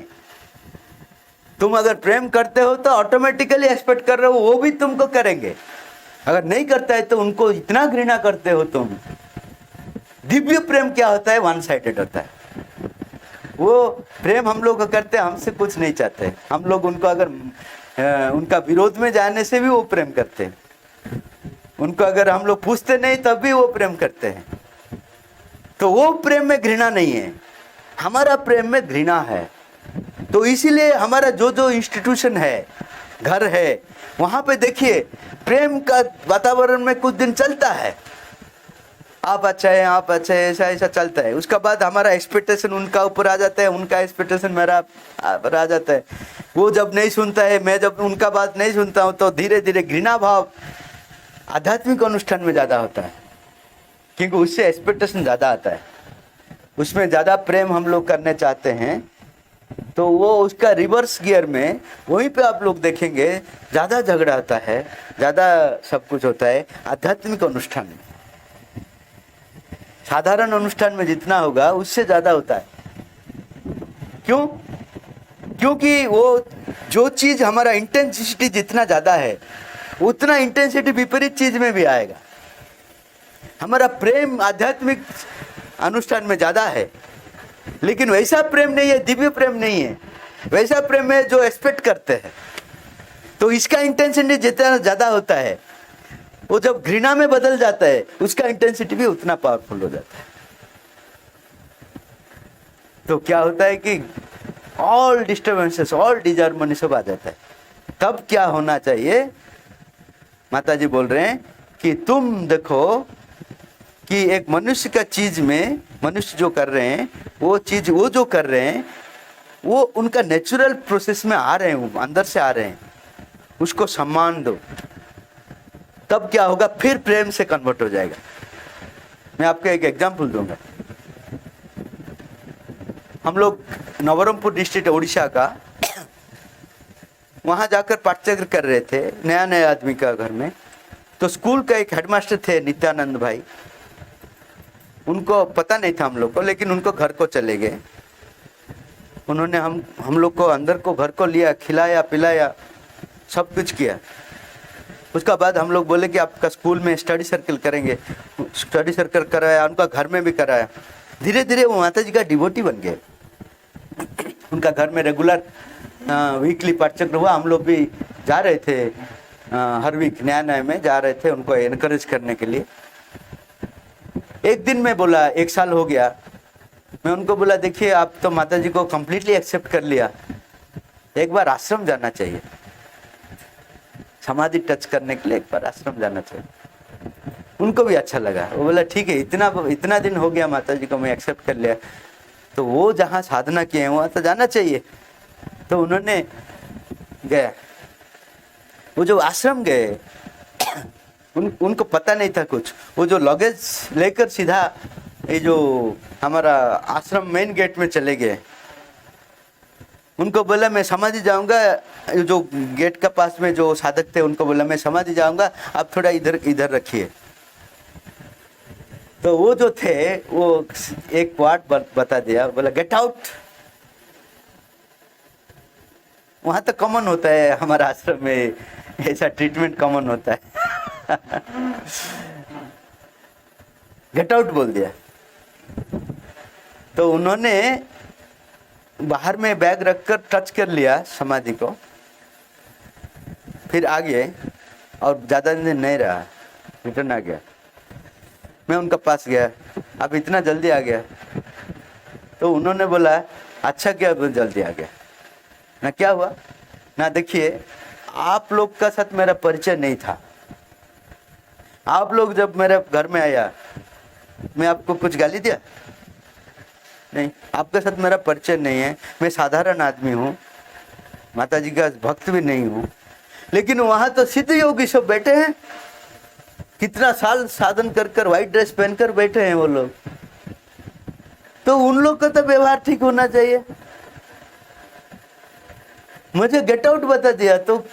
तुम अगर प्रेम करते हो तो ऑटोमेटिकली एक्सपेक्ट कर रहे हो वो भी तुमको करेंगे। अगर नहीं करता है तो उनको इतना घृणा करते हो तुम। दिव्य प्रेम क्या होता है? वन साइडेड होता है। वो प्रेम हम लोग करते हैं, हमसे कुछ नहीं चाहते। हम लोग उनको अगर उनका विरोध में जाने से भी वो प्रेम करते हैं। उनको अगर हम लोग पूछते नहीं तब भी वो प्रेम करते हैं। तो वो प्रेम में घृणा नहीं है, हमारा प्रेम में घृणा है। तो इसीलिए हमारा जो जो इंस्टीट्यूशन है, घर है, वहां पे देखिए प्रेम का वातावरण में कुछ दिन चलता है, आप अच्छा है, आप अच्छा है, ऐसा ऐसा चलता है। उसका बाद हमारा एक्सपेक्टेशन उनका ऊपर आ जाता है, उनका एक्सपेक्टेशन मेरा पर आ जाता है। वो जब नहीं सुनता है, मैं जब उनका बात नहीं सुनता हूँ, तो धीरे धीरे घृणा भाव आध्यात्मिक अनुष्ठान में ज़्यादा होता है, क्योंकि उससे एक्सपेक्टेशन ज़्यादा आता है। उसमें ज़्यादा प्रेम हम लोग करने चाहते हैं, तो वो उसका रिवर्स गियर में वहीं पे आप लोग देखेंगे ज़्यादा झगड़ा होता है, ज़्यादा सब कुछ होता है आध्यात्मिक अनुष्ठान में। साधारण अनुष्ठान में जितना होगा उससे ज़्यादा होता है। क्यों? क्योंकि वो जो चीज़ हमारा इंटेंसिटी जितना ज़्यादा है उतना इंटेंसिटी विपरीत चीज़ में भी आएगा। हमारा प्रेम आध्यात्मिक अनुष्ठान में ज़्यादा है, लेकिन वैसा प्रेम नहीं है, दिव्य प्रेम नहीं है। वैसा प्रेम है जो एक्सपेक्ट करते हैं। तो इसका इंटेंसिटी जितना ज़्यादा होता है, वो जब घृणा में बदल जाता है, उसका इंटेंसिटी भी उतना पावरफुल हो जाता है। तो क्या होता है कि ऑल डिस्टर्बेंसेस, ऑल डिसहार्मनी सब आ जाता है। तब क्या होना चाहिए? माता जी बोल रहे हैं कि तुम देखो कि एक मनुष्य का चीज में, मनुष्य जो कर रहे हैं वो चीज, वो जो कर रहे हैं वो उनका नेचुरल प्रोसेस में आ रहे हैं, वो अंदर से आ रहे हैं, उसको सम्मान दो। तब क्या होगा? फिर प्रेम से कन्वर्ट हो जाएगा। मैं आपको एक एग्जांपल दूंगा। हम लोग नवरंगपुर डिस्ट्रिक्ट उड़ीसा का, वहां जाकर पाठचक्र कर रहे थे नया नया आदमी का घर में। तो स्कूल का एक हेडमास्टर थे नित्यानंद भाई, उनको पता नहीं था हम लोग को, लेकिन उनको घर को चले गए। उन्होंने हम लोग को अंदर को घर को लिया, खिलाया पिलाया, सब कुछ किया। उसका बाद हम लोग बोले कि आपका स्कूल में स्टडी सर्कल करेंगे। स्टडी सर्कल कराया, उनका घर में भी कराया। धीरे धीरे वो माता जी का डिवोटी बन गए। उनका घर में रेगुलर वीकली पाठचक्र हुआ। हम लोग भी जा रहे थे, हर वीक नया नया में जा रहे थे उनको एनकरेज करने के लिए। एक दिन मैं बोला, 1 साल हो गया, मैं उनको बोला देखिए आप तो माता जी को कम्प्लीटली एक्सेप्ट कर लिया, एक बार आश्रम जाना चाहिए, समाधि टच करने के लिए एक बार आश्रम जाना चाहिए। उनको भी अच्छा लगा। वो बोला ठीक है, इतना दिन हो गया माता जी को मैं एक्सेप्ट कर लिया, तो वो जहाँ साधना किए हैं वहाँ तो जाना चाहिए। तो उन्होंने गया, वो जो आश्रम गए उनको पता नहीं था कुछ। वो जो लगेज लेकर सीधा ये जो हमारा आश्रम मेन गेट में चले गए। उनको बोला मैं समाधि जाऊंगा, जो गेट का पास में जो साधक थे उनको बोला मैं समाधि जाऊंगा, आप थोड़ा इधर रखिए। तो वो जो थे वो एक वर्ड बता दिया, बोला गेट आउट। वहां तो कॉमन होता है, हमारा आश्रम में ऐसा ट्रीटमेंट कॉमन होता है। गेट आउट बोल दिया। तो उन्होंने बाहर में बैग रखकर टच कर लिया समाधि को, फिर आ गए और ज़्यादा दिन नहीं रहा, रिटर्न आ गया। मैं उनका पास गया, अब इतना जल्दी आ गया? तो उन्होंने बोला अच्छा क्या जल्दी आ गया ना, क्या हुआ ना, देखिए आप लोग का साथ मेरा परिचय नहीं था। आप लोग जब मेरे घर में आया, मैं आपको कुछ गाली दिया? नहीं। आपके साथ मेरा परिचय नहीं है, मैं साधारण आदमी हूँ, माता जी का भक्त भी नहीं हूँ, लेकिन वहां तो सिद्ध योगी सब बैठे हैं, कितना साल साधन कर कर व्हाइट ड्रेस पहनकर बैठे हैं वो लोग, तो उन लोग का तो व्यवहार ठीक होना चाहिए। मुझे गेट आउट बता दिया तो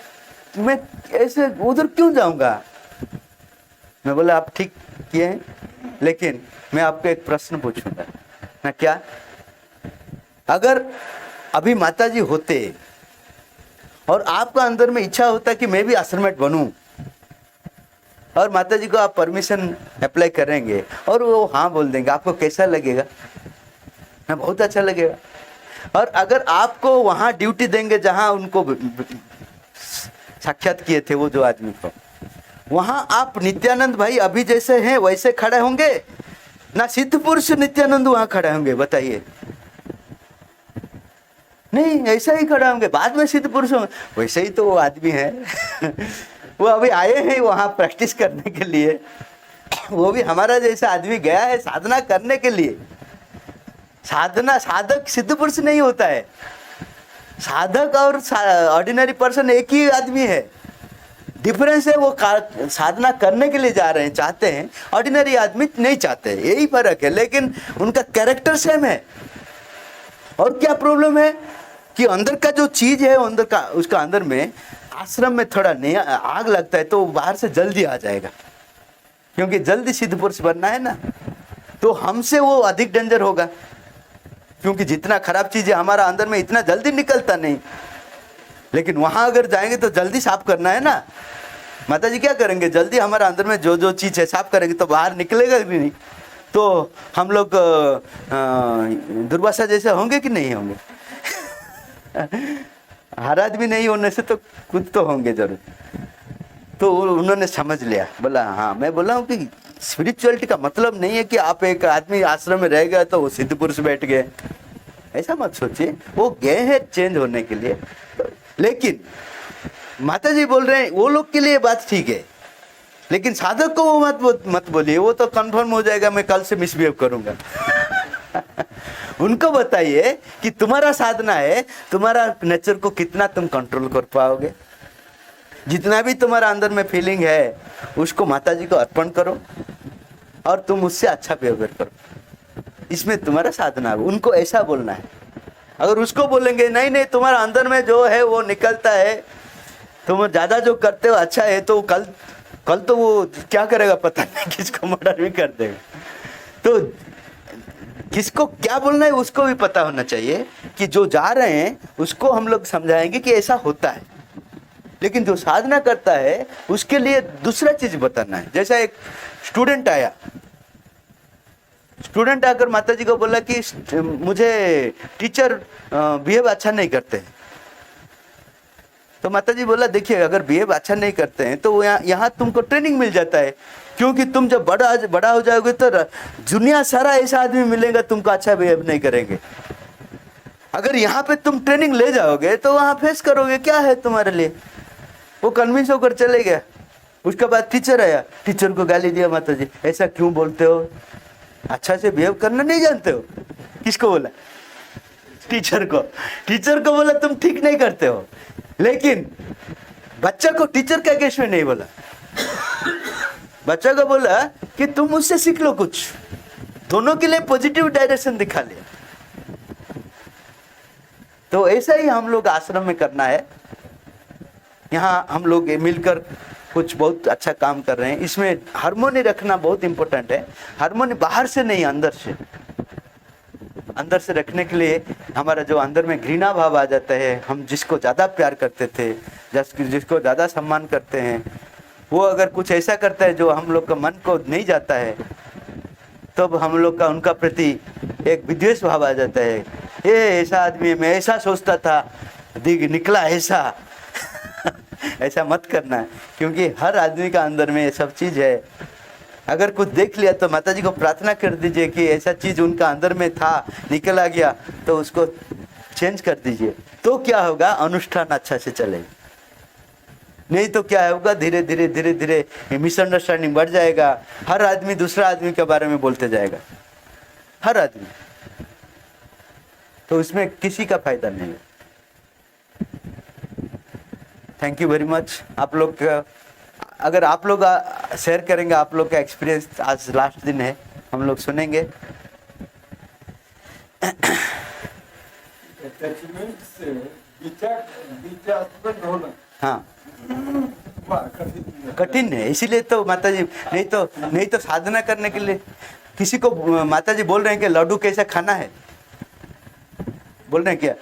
मैं ऐसे उधर क्यों जाऊंगा? मैं बोला आप ठीक किए हैं, लेकिन मैं आपको एक प्रश्न पूछूंगा ना, क्या अगर अभी माता जी होते और आपका अंदर में इच्छा होता कि मैं भी आश्रमेट बनूं, और माता जी को आप परमिशन अप्लाई करेंगे और वो हाँ बोल देंगे, आपको कैसा लगेगा? ना बहुत अच्छा लगेगा। और अगर आपको वहां ड्यूटी देंगे जहां उनको साक्षात किए थे वो जो आदमी को, वहां आप नित्यानंद भाई अभी जैसे हैं वैसे खड़े होंगे ना, सिद्ध पुरुष नित्यानंद वहां खड़े होंगे? बताइए। नहीं, ऐसा ही खड़ा होंगे, बाद में सिद्ध पुरुष होंगे। वैसे ही तो वो आदमी है वो अभी आए हैं वहां प्रैक्टिस करने के लिए, वो भी हमारा जैसा आदमी गया है साधना करने के लिए। साधना साधक सिद्ध पुरुष नहीं होता है, साधक और ऑर्डिनरी पर्सन एक ही आदमी है। डिफरेंस है, वो साधना करने के लिए जा रहे हैं, चाहते हैं, ऑर्डिनरी आदमी नहीं चाहते, यही फर्क है, लेकिन उनका कैरेक्टर सेम है। और क्या प्रॉब्लम है कि अंदर का जो चीज है अंदर का, उसका अंदर में आश्रम में थोड़ा नया आग लगता है तो बाहर से जल्दी आ जाएगा, क्योंकि जल्दी सिद्ध पुरुष बनना है ना, तो हमसे वो अधिक डेंजर होगा, क्योंकि जितना खराब चीज है हमारा अंदर में इतना जल्दी निकलता नहीं। लेकिन वहां अगर जाएंगे तो जल्दी साफ करना है ना। माता जी क्या करेंगे, जल्दी हमारा अंदर में जो जो चीज है साफ करेंगे तो बाहर निकलेगा भी नहीं। तो हम लोग दुर्वासा जैसे होंगे कि नहीं होंगे? हर आदमी नहीं होने से तो कुछ तो होंगे जरूर। तो उन्होंने समझ लिया, बोला हाँ। मैं बोला हूँ कि स्पिरिचुअलिटी का मतलब नहीं है कि आप एक आदमी आश्रम में रह गया तो वो सिद्ध पुरुष बैठ गए, ऐसा मत सोचिए। वो गए हैं चेंज होने के लिए, लेकिन माता जी बोल रहे हैं वो लोग के लिए बात ठीक है, लेकिन साधक को वो मत बोलिए, वो तो कंफर्म हो जाएगा मैं कल से मिसबिहेव करूंगा। उनको बताइए कि तुम्हारा साधना है, तुम्हारा नेचर को कितना तुम कंट्रोल कर पाओगे, जितना भी तुम्हारा अंदर में फीलिंग है उसको माता जी को अर्पण करो और तुम उससे अच्छा बिहेवियर करो, इसमें तुम्हारा साधना है। उनको ऐसा बोलना है। अगर उसको बोलेंगे नहीं नहीं तुम्हारा अंदर में जो है वो निकलता है, तुम ज्यादा जो करते हो अच्छा है, तो कल तो वो क्या करेगा पता नहीं, किसको मर्डर भी कर देगा। तो किसको क्या बोलना है उसको भी पता होना चाहिए कि जो जा रहे हैं उसको हम लोग समझाएंगे कि ऐसा होता है, लेकिन जो साधना करता है उसके लिए दूसरा चीज बताना है। जैसा एक स्टूडेंट आया, स्टूडेंट आकर माता जी को बोला कि मुझे टीचर बिहेव अच्छा नहीं करते हैं। तो माता जी बोला देखिए अगर बिहेव अच्छा नहीं करते हैं तो यहाँ तुमको ट्रेनिंग मिल जाता है, क्योंकि तुम जब बड़ा हो जाओगे तो दुनिया सारा ऐसा आदमी मिलेगा तुमको अच्छा बिहेव नहीं करेंगे। अगर यहाँ पे तुम ट्रेनिंग ले जाओगे तो वहाँ फेस करोगे, क्या है तुम्हारे लिए। वो कन्विंस होकर चले गया। उसके बाद टीचर आया, टीचर को गाली दिया, माता जी ऐसा क्यों बोलते हो, अच्छा से बिहेव करना नहीं जानते हो। किसको बोला? टीचर को। टीचर को बोला तुम ठीक नहीं करते हो, लेकिन बच्चा को टीचर के अगेंस्ट में नहीं बोला। बच्चा को बोला कि तुम मुझसे सीख लो कुछ, दोनों के लिए पॉजिटिव डायरेक्शन दिखा लिया। तो ऐसा ही हम लोग आश्रम में करना है। यहाँ हम लोग मिलकर कुछ बहुत अच्छा काम कर रहे हैं। इसमें हार्मोनी रखना बहुत इंपॉर्टेंट है। हार्मोनी बाहर से नहीं, अंदर से। अंदर से रखने के लिए हमारा जो अंदर में घृणा भाव आ जाता है, हम जिसको ज़्यादा प्यार करते थे, जिसको ज़्यादा सम्मान करते हैं, वो अगर कुछ ऐसा करता है जो हम लोग का मन को नहीं जाता है, तब हम लोग का उनका प्रति एक विद्वेष भाव आ जाता है। ये ऐसा आदमी है, मैं ऐसा सोचता था, दिख निकला ऐसा। ऐसा मत करना है, क्योंकि हर आदमी का अंदर में ये सब चीज है। अगर कुछ देख लिया तो माता जी को प्रार्थना कर दीजिए कि ऐसा चीज उनका अंदर में था, निकल आ गया, तो उसको चेंज कर दीजिए। तो क्या होगा, अनुष्ठान अच्छा से चलेगा। नहीं तो क्या होगा, धीरे धीरे धीरे धीरे मिसअंडरस्टैंडिंग बढ़ जाएगा। हर आदमी दूसरा आदमी के बारे में बोलते जाएगा, हर आदमी। तो उसमें किसी का फायदा नहीं है। Thank you very much. आप लोग अगर आप लोग शेयर करेंगे आप लोग का एक्सपीरियंस, आज लास्ट दिन है, हम लोग सुनेंगे। हाँ, कठिन है, इसीलिए तो माता जी, नहीं तो साधना करने के लिए किसी को माता जी बोल रहे हैं कि लड्डू कैसे खाना है, बोल रहे हैं क्या?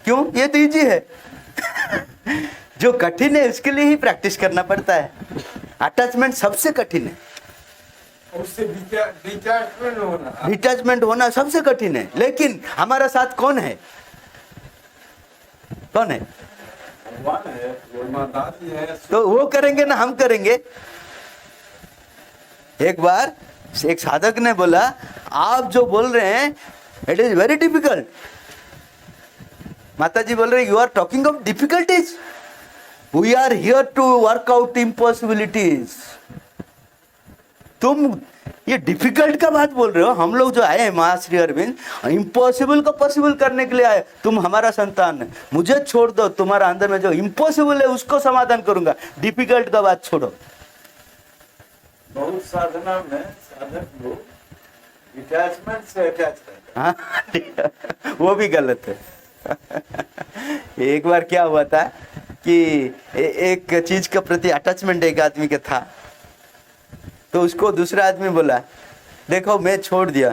क्यों? ये तो इजी है। जो कठिन है उसके लिए ही प्रैक्टिस करना पड़ता है। अटैचमेंट सबसे कठिन है, उससे डिटैचमेंट होना सबसे कठिन है। लेकिन हमारा साथ कौन है? कौन है? भगवान है, ईमानदारी है। तो वो करेंगे ना, हम करेंगे। एक बार एक साधक ने बोला, आप जो बोल रहे हैं इट इज वेरी डिफिकल्ट। माता जी बोल रहे, you are talking of difficulties, we are here to work out impossibilities. तुम ये डिफिकल्ट का बात बोल रहे हो, हम लोग जो आए हैं मां श्री अरविंद, इम्पॉसिबल को पॉसिबल करने के लिए आए। तुम हमारा संतान है, मुझे छोड़ दो, तुम्हारा अंदर में जो इम्पॉसिबल है उसको समाधान करूंगा, डिफिकल्ट का बात छोड़ो। बहुत साधना में साधक लोग डिटैचमेंट से अटैच रहते हैं। हाँ, वो भी गलत है। एक बार क्या हुआ था कि एक चीज के प्रति अटैचमेंट एक आदमी का था, तो उसको दूसरा आदमी बोला, देखो मैं छोड़ दिया,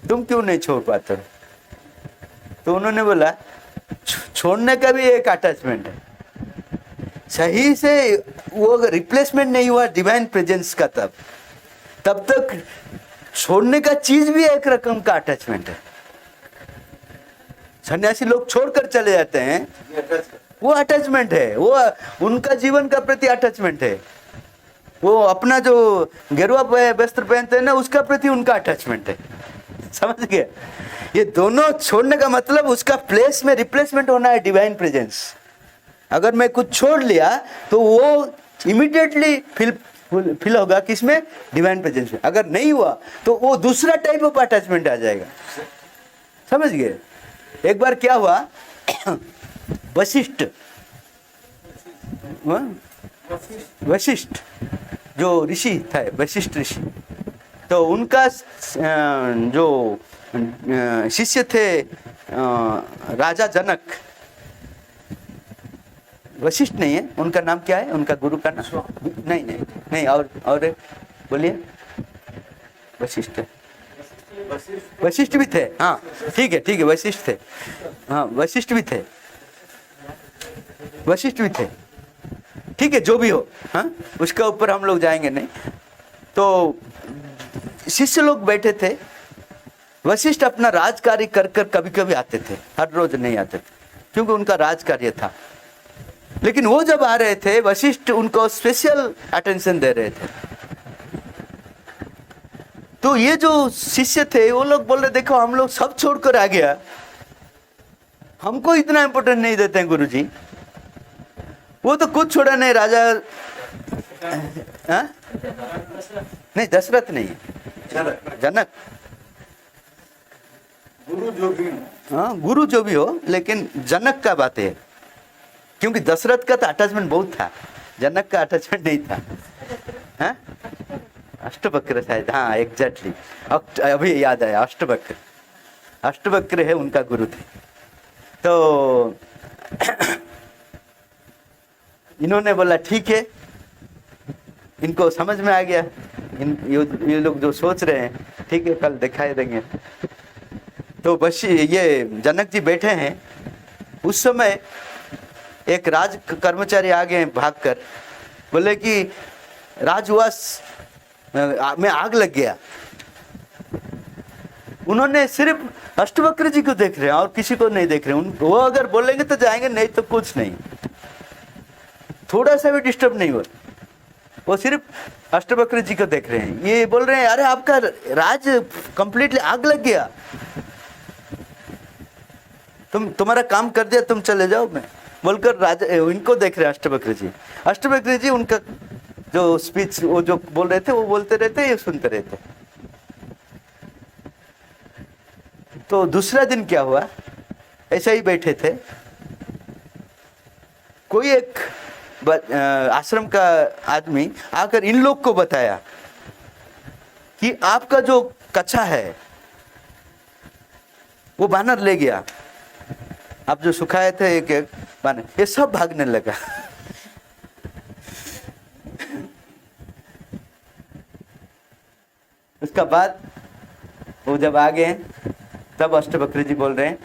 तुम क्यों नहीं छोड़ पाते? तो उन्होंने बोला, छोड़ने का भी एक अटैचमेंट है, सही से वो रिप्लेसमेंट नहीं हुआ डिवाइन प्रेजेंस का, तब तक छोड़ने का चीज भी एक रकम का अटैचमेंट है। सन्यासी लोग छोड़कर चले जाते हैं, वो अटैचमेंट है, वो उनका जीवन का प्रति अटैचमेंट है। वो अपना जो गेरुआ वस्त्र पहनते हैं ना, उसका प्रति उनका अटैचमेंट है। समझ गए? ये दोनों छोड़ने का मतलब उसका प्लेस में रिप्लेसमेंट होना है डिवाइन प्रेजेंस। अगर मैं कुछ छोड़ लिया तो वो इमीडिएटली फिल होगा किसमें? डिवाइन प्रेजेंस में। अगर नहीं हुआ तो वो दूसरा टाइप ऑफ अटैचमेंट आ जाएगा। समझ गए? एक बार क्या हुआ, वशिष्ठ जो ऋषि था, वशिष्ठ ऋषि, तो उनका जो शिष्य थे राजा जनक, वशिष्ठ नहीं है, उनका नाम क्या है? उनका गुरु का नाम नहीं, और बोलिए। वशिष्ठ भी थे। हाँ ठीक है, वशिष्ठ थे। हाँ वशिष्ठ भी थे, ठीक है, जो भी हो। हाँ, उसका ऊपर हम लोग जाएंगे नहीं। तो शिष्य लोग बैठे थे, वशिष्ठ अपना राजकार्य कर कभी कभी आते थे, हर रोज नहीं आते थे, क्योंकि उनका राजकार्य था। लेकिन वो जब आ रहे थे, वशिष्ठ उनको स्पेशल अटेंशन दे रहे थे। तो ये जो शिष्य थे वो लोग बोल रहे, देखो हम लोग सब छोड़कर आ गया, हमको इतना इंपॉर्टेंट नहीं देते हैं गुरुजी। वो तो कुछ छोड़ा नहीं, राजा नहीं, दशरथ नहीं, जनक। गुरु जो भी हो, लेकिन जनक का बात है, क्योंकि दशरथ का तो अटैचमेंट बहुत था, जनक का अटैचमेंट नहीं था। हाँ? अष्टवक्र शायद, हाँ एग्जैक्टली, अभी याद आया, अष्टवक्र है उनका गुरु थे। तो इन्होंने बोला ठीक है, इनको समझ में आ गया, ये लोग जो सोच रहे हैं, ठीक है कल दिखाई देंगे। तो बस ये जनक जी बैठे हैं, उस समय एक राज कर्मचारी आ गए भागकर, बोले कि राजवास में आग लग गया। उन्होंने सिर्फ अष्टवक्र जी को देख रहे हैं और किसी को नहीं देख रहे हैं। वो अगर बोलेंगे तो जाएंगे, नहीं तो कुछ नहीं, थोड़ा सा भी डिस्टर्ब नहीं हो। वो सिर्फ अष्टवक्र जी को देख रहे हैं। ये बोल रहे हैं अरे आपका राज कंप्लीटली आग लग गया, तुम्हारा काम कर दिया, तुम चले जाओ, मैं बोलकर राजा इनको देख रहे हैं अष्टवक्र जी। अष्टवक्र जी उनका जो स्पीच वो जो बोल रहे थे वो बोलते रहते, ये सुनते रहते। तो दूसरा दिन क्या हुआ, ऐसे ही बैठे थे, कोई एक आश्रम का आदमी आकर इन लोग को बताया कि आपका जो कच्छा है वो बानर ले गया, आप जो सुखाए थे एक एक बानर, ये सब भागने लगा। उसका बाद वो जब आ गए तब अष्टवक्र जी बोल रहे हैं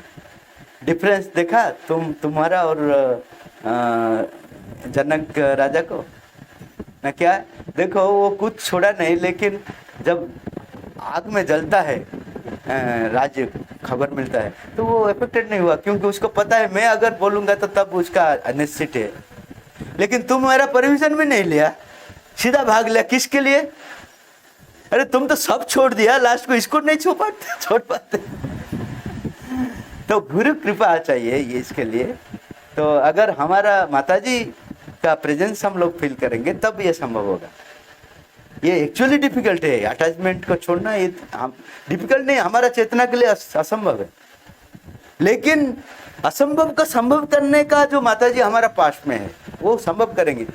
डिफरेंस देखा तुम्हारा और जनक राजा को ना, क्या देखो वो कुछ छोड़ा नहीं, लेकिन जब आग में जलता है राज्य खबर मिलता है तो वो अफेक्टेड नहीं हुआ, क्योंकि उसको पता है मैं अगर बोलूंगा तो तब उसका अनिश्चित है। लेकिन तुम मेरा परमिशन भी नहीं लिया, सीधा भाग लिया, किसके लिए? अरे तुम तो सब छोड़ दिया, लास्ट को इसको नहीं छोड़ पाते। तो गुरु कृपा चाहिए ये इसके लिए। तो अगर हमारा माताजी का प्रेजेंस हम लोग फील करेंगे तब ये संभव होगा। ये एक्चुअली डिफिकल्ट है, अटैचमेंट को छोड़ना ये डिफिकल्ट नहीं, हमारा चेतना के लिए असंभव है। लेकिन असंभव का संभव करने का जो माताजी हमारा पास में है वो संभव करेंगे।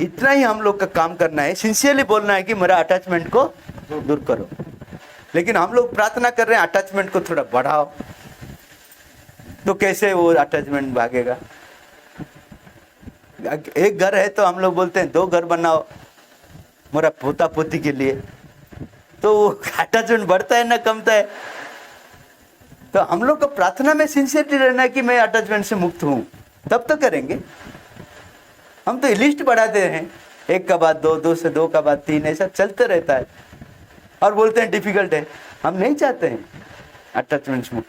इतना ही हम लोग का काम करना है, सिंसियरली बोलना है कि मेरा अटैचमेंट को दूर करो। लेकिन हम लोग प्रार्थना कर रहे हैं अटैचमेंट को थोड़ा बढ़ाओ, तो कैसे वो अटैचमेंट भागेगा? एक घर है तो हम लोग बोलते हैं 2 घर बनाओ मेरा पोता पोती के लिए, तो वो अटैचमेंट बढ़ता है ना कमता है? तो हम लोग को प्रार्थना में सिंसियरली रहना है कि मैं अटैचमेंट से मुक्त हूं, तब तो करेंगे। हम तो लिस्ट बढ़ाते हैं, 1 का बाद 2, 2 से 2 का बाद 3, ऐसा चलते रहता है और बोलते हैं डिफिकल्ट है। हम नहीं चाहते हैं अटैचमेंट से मुक्त,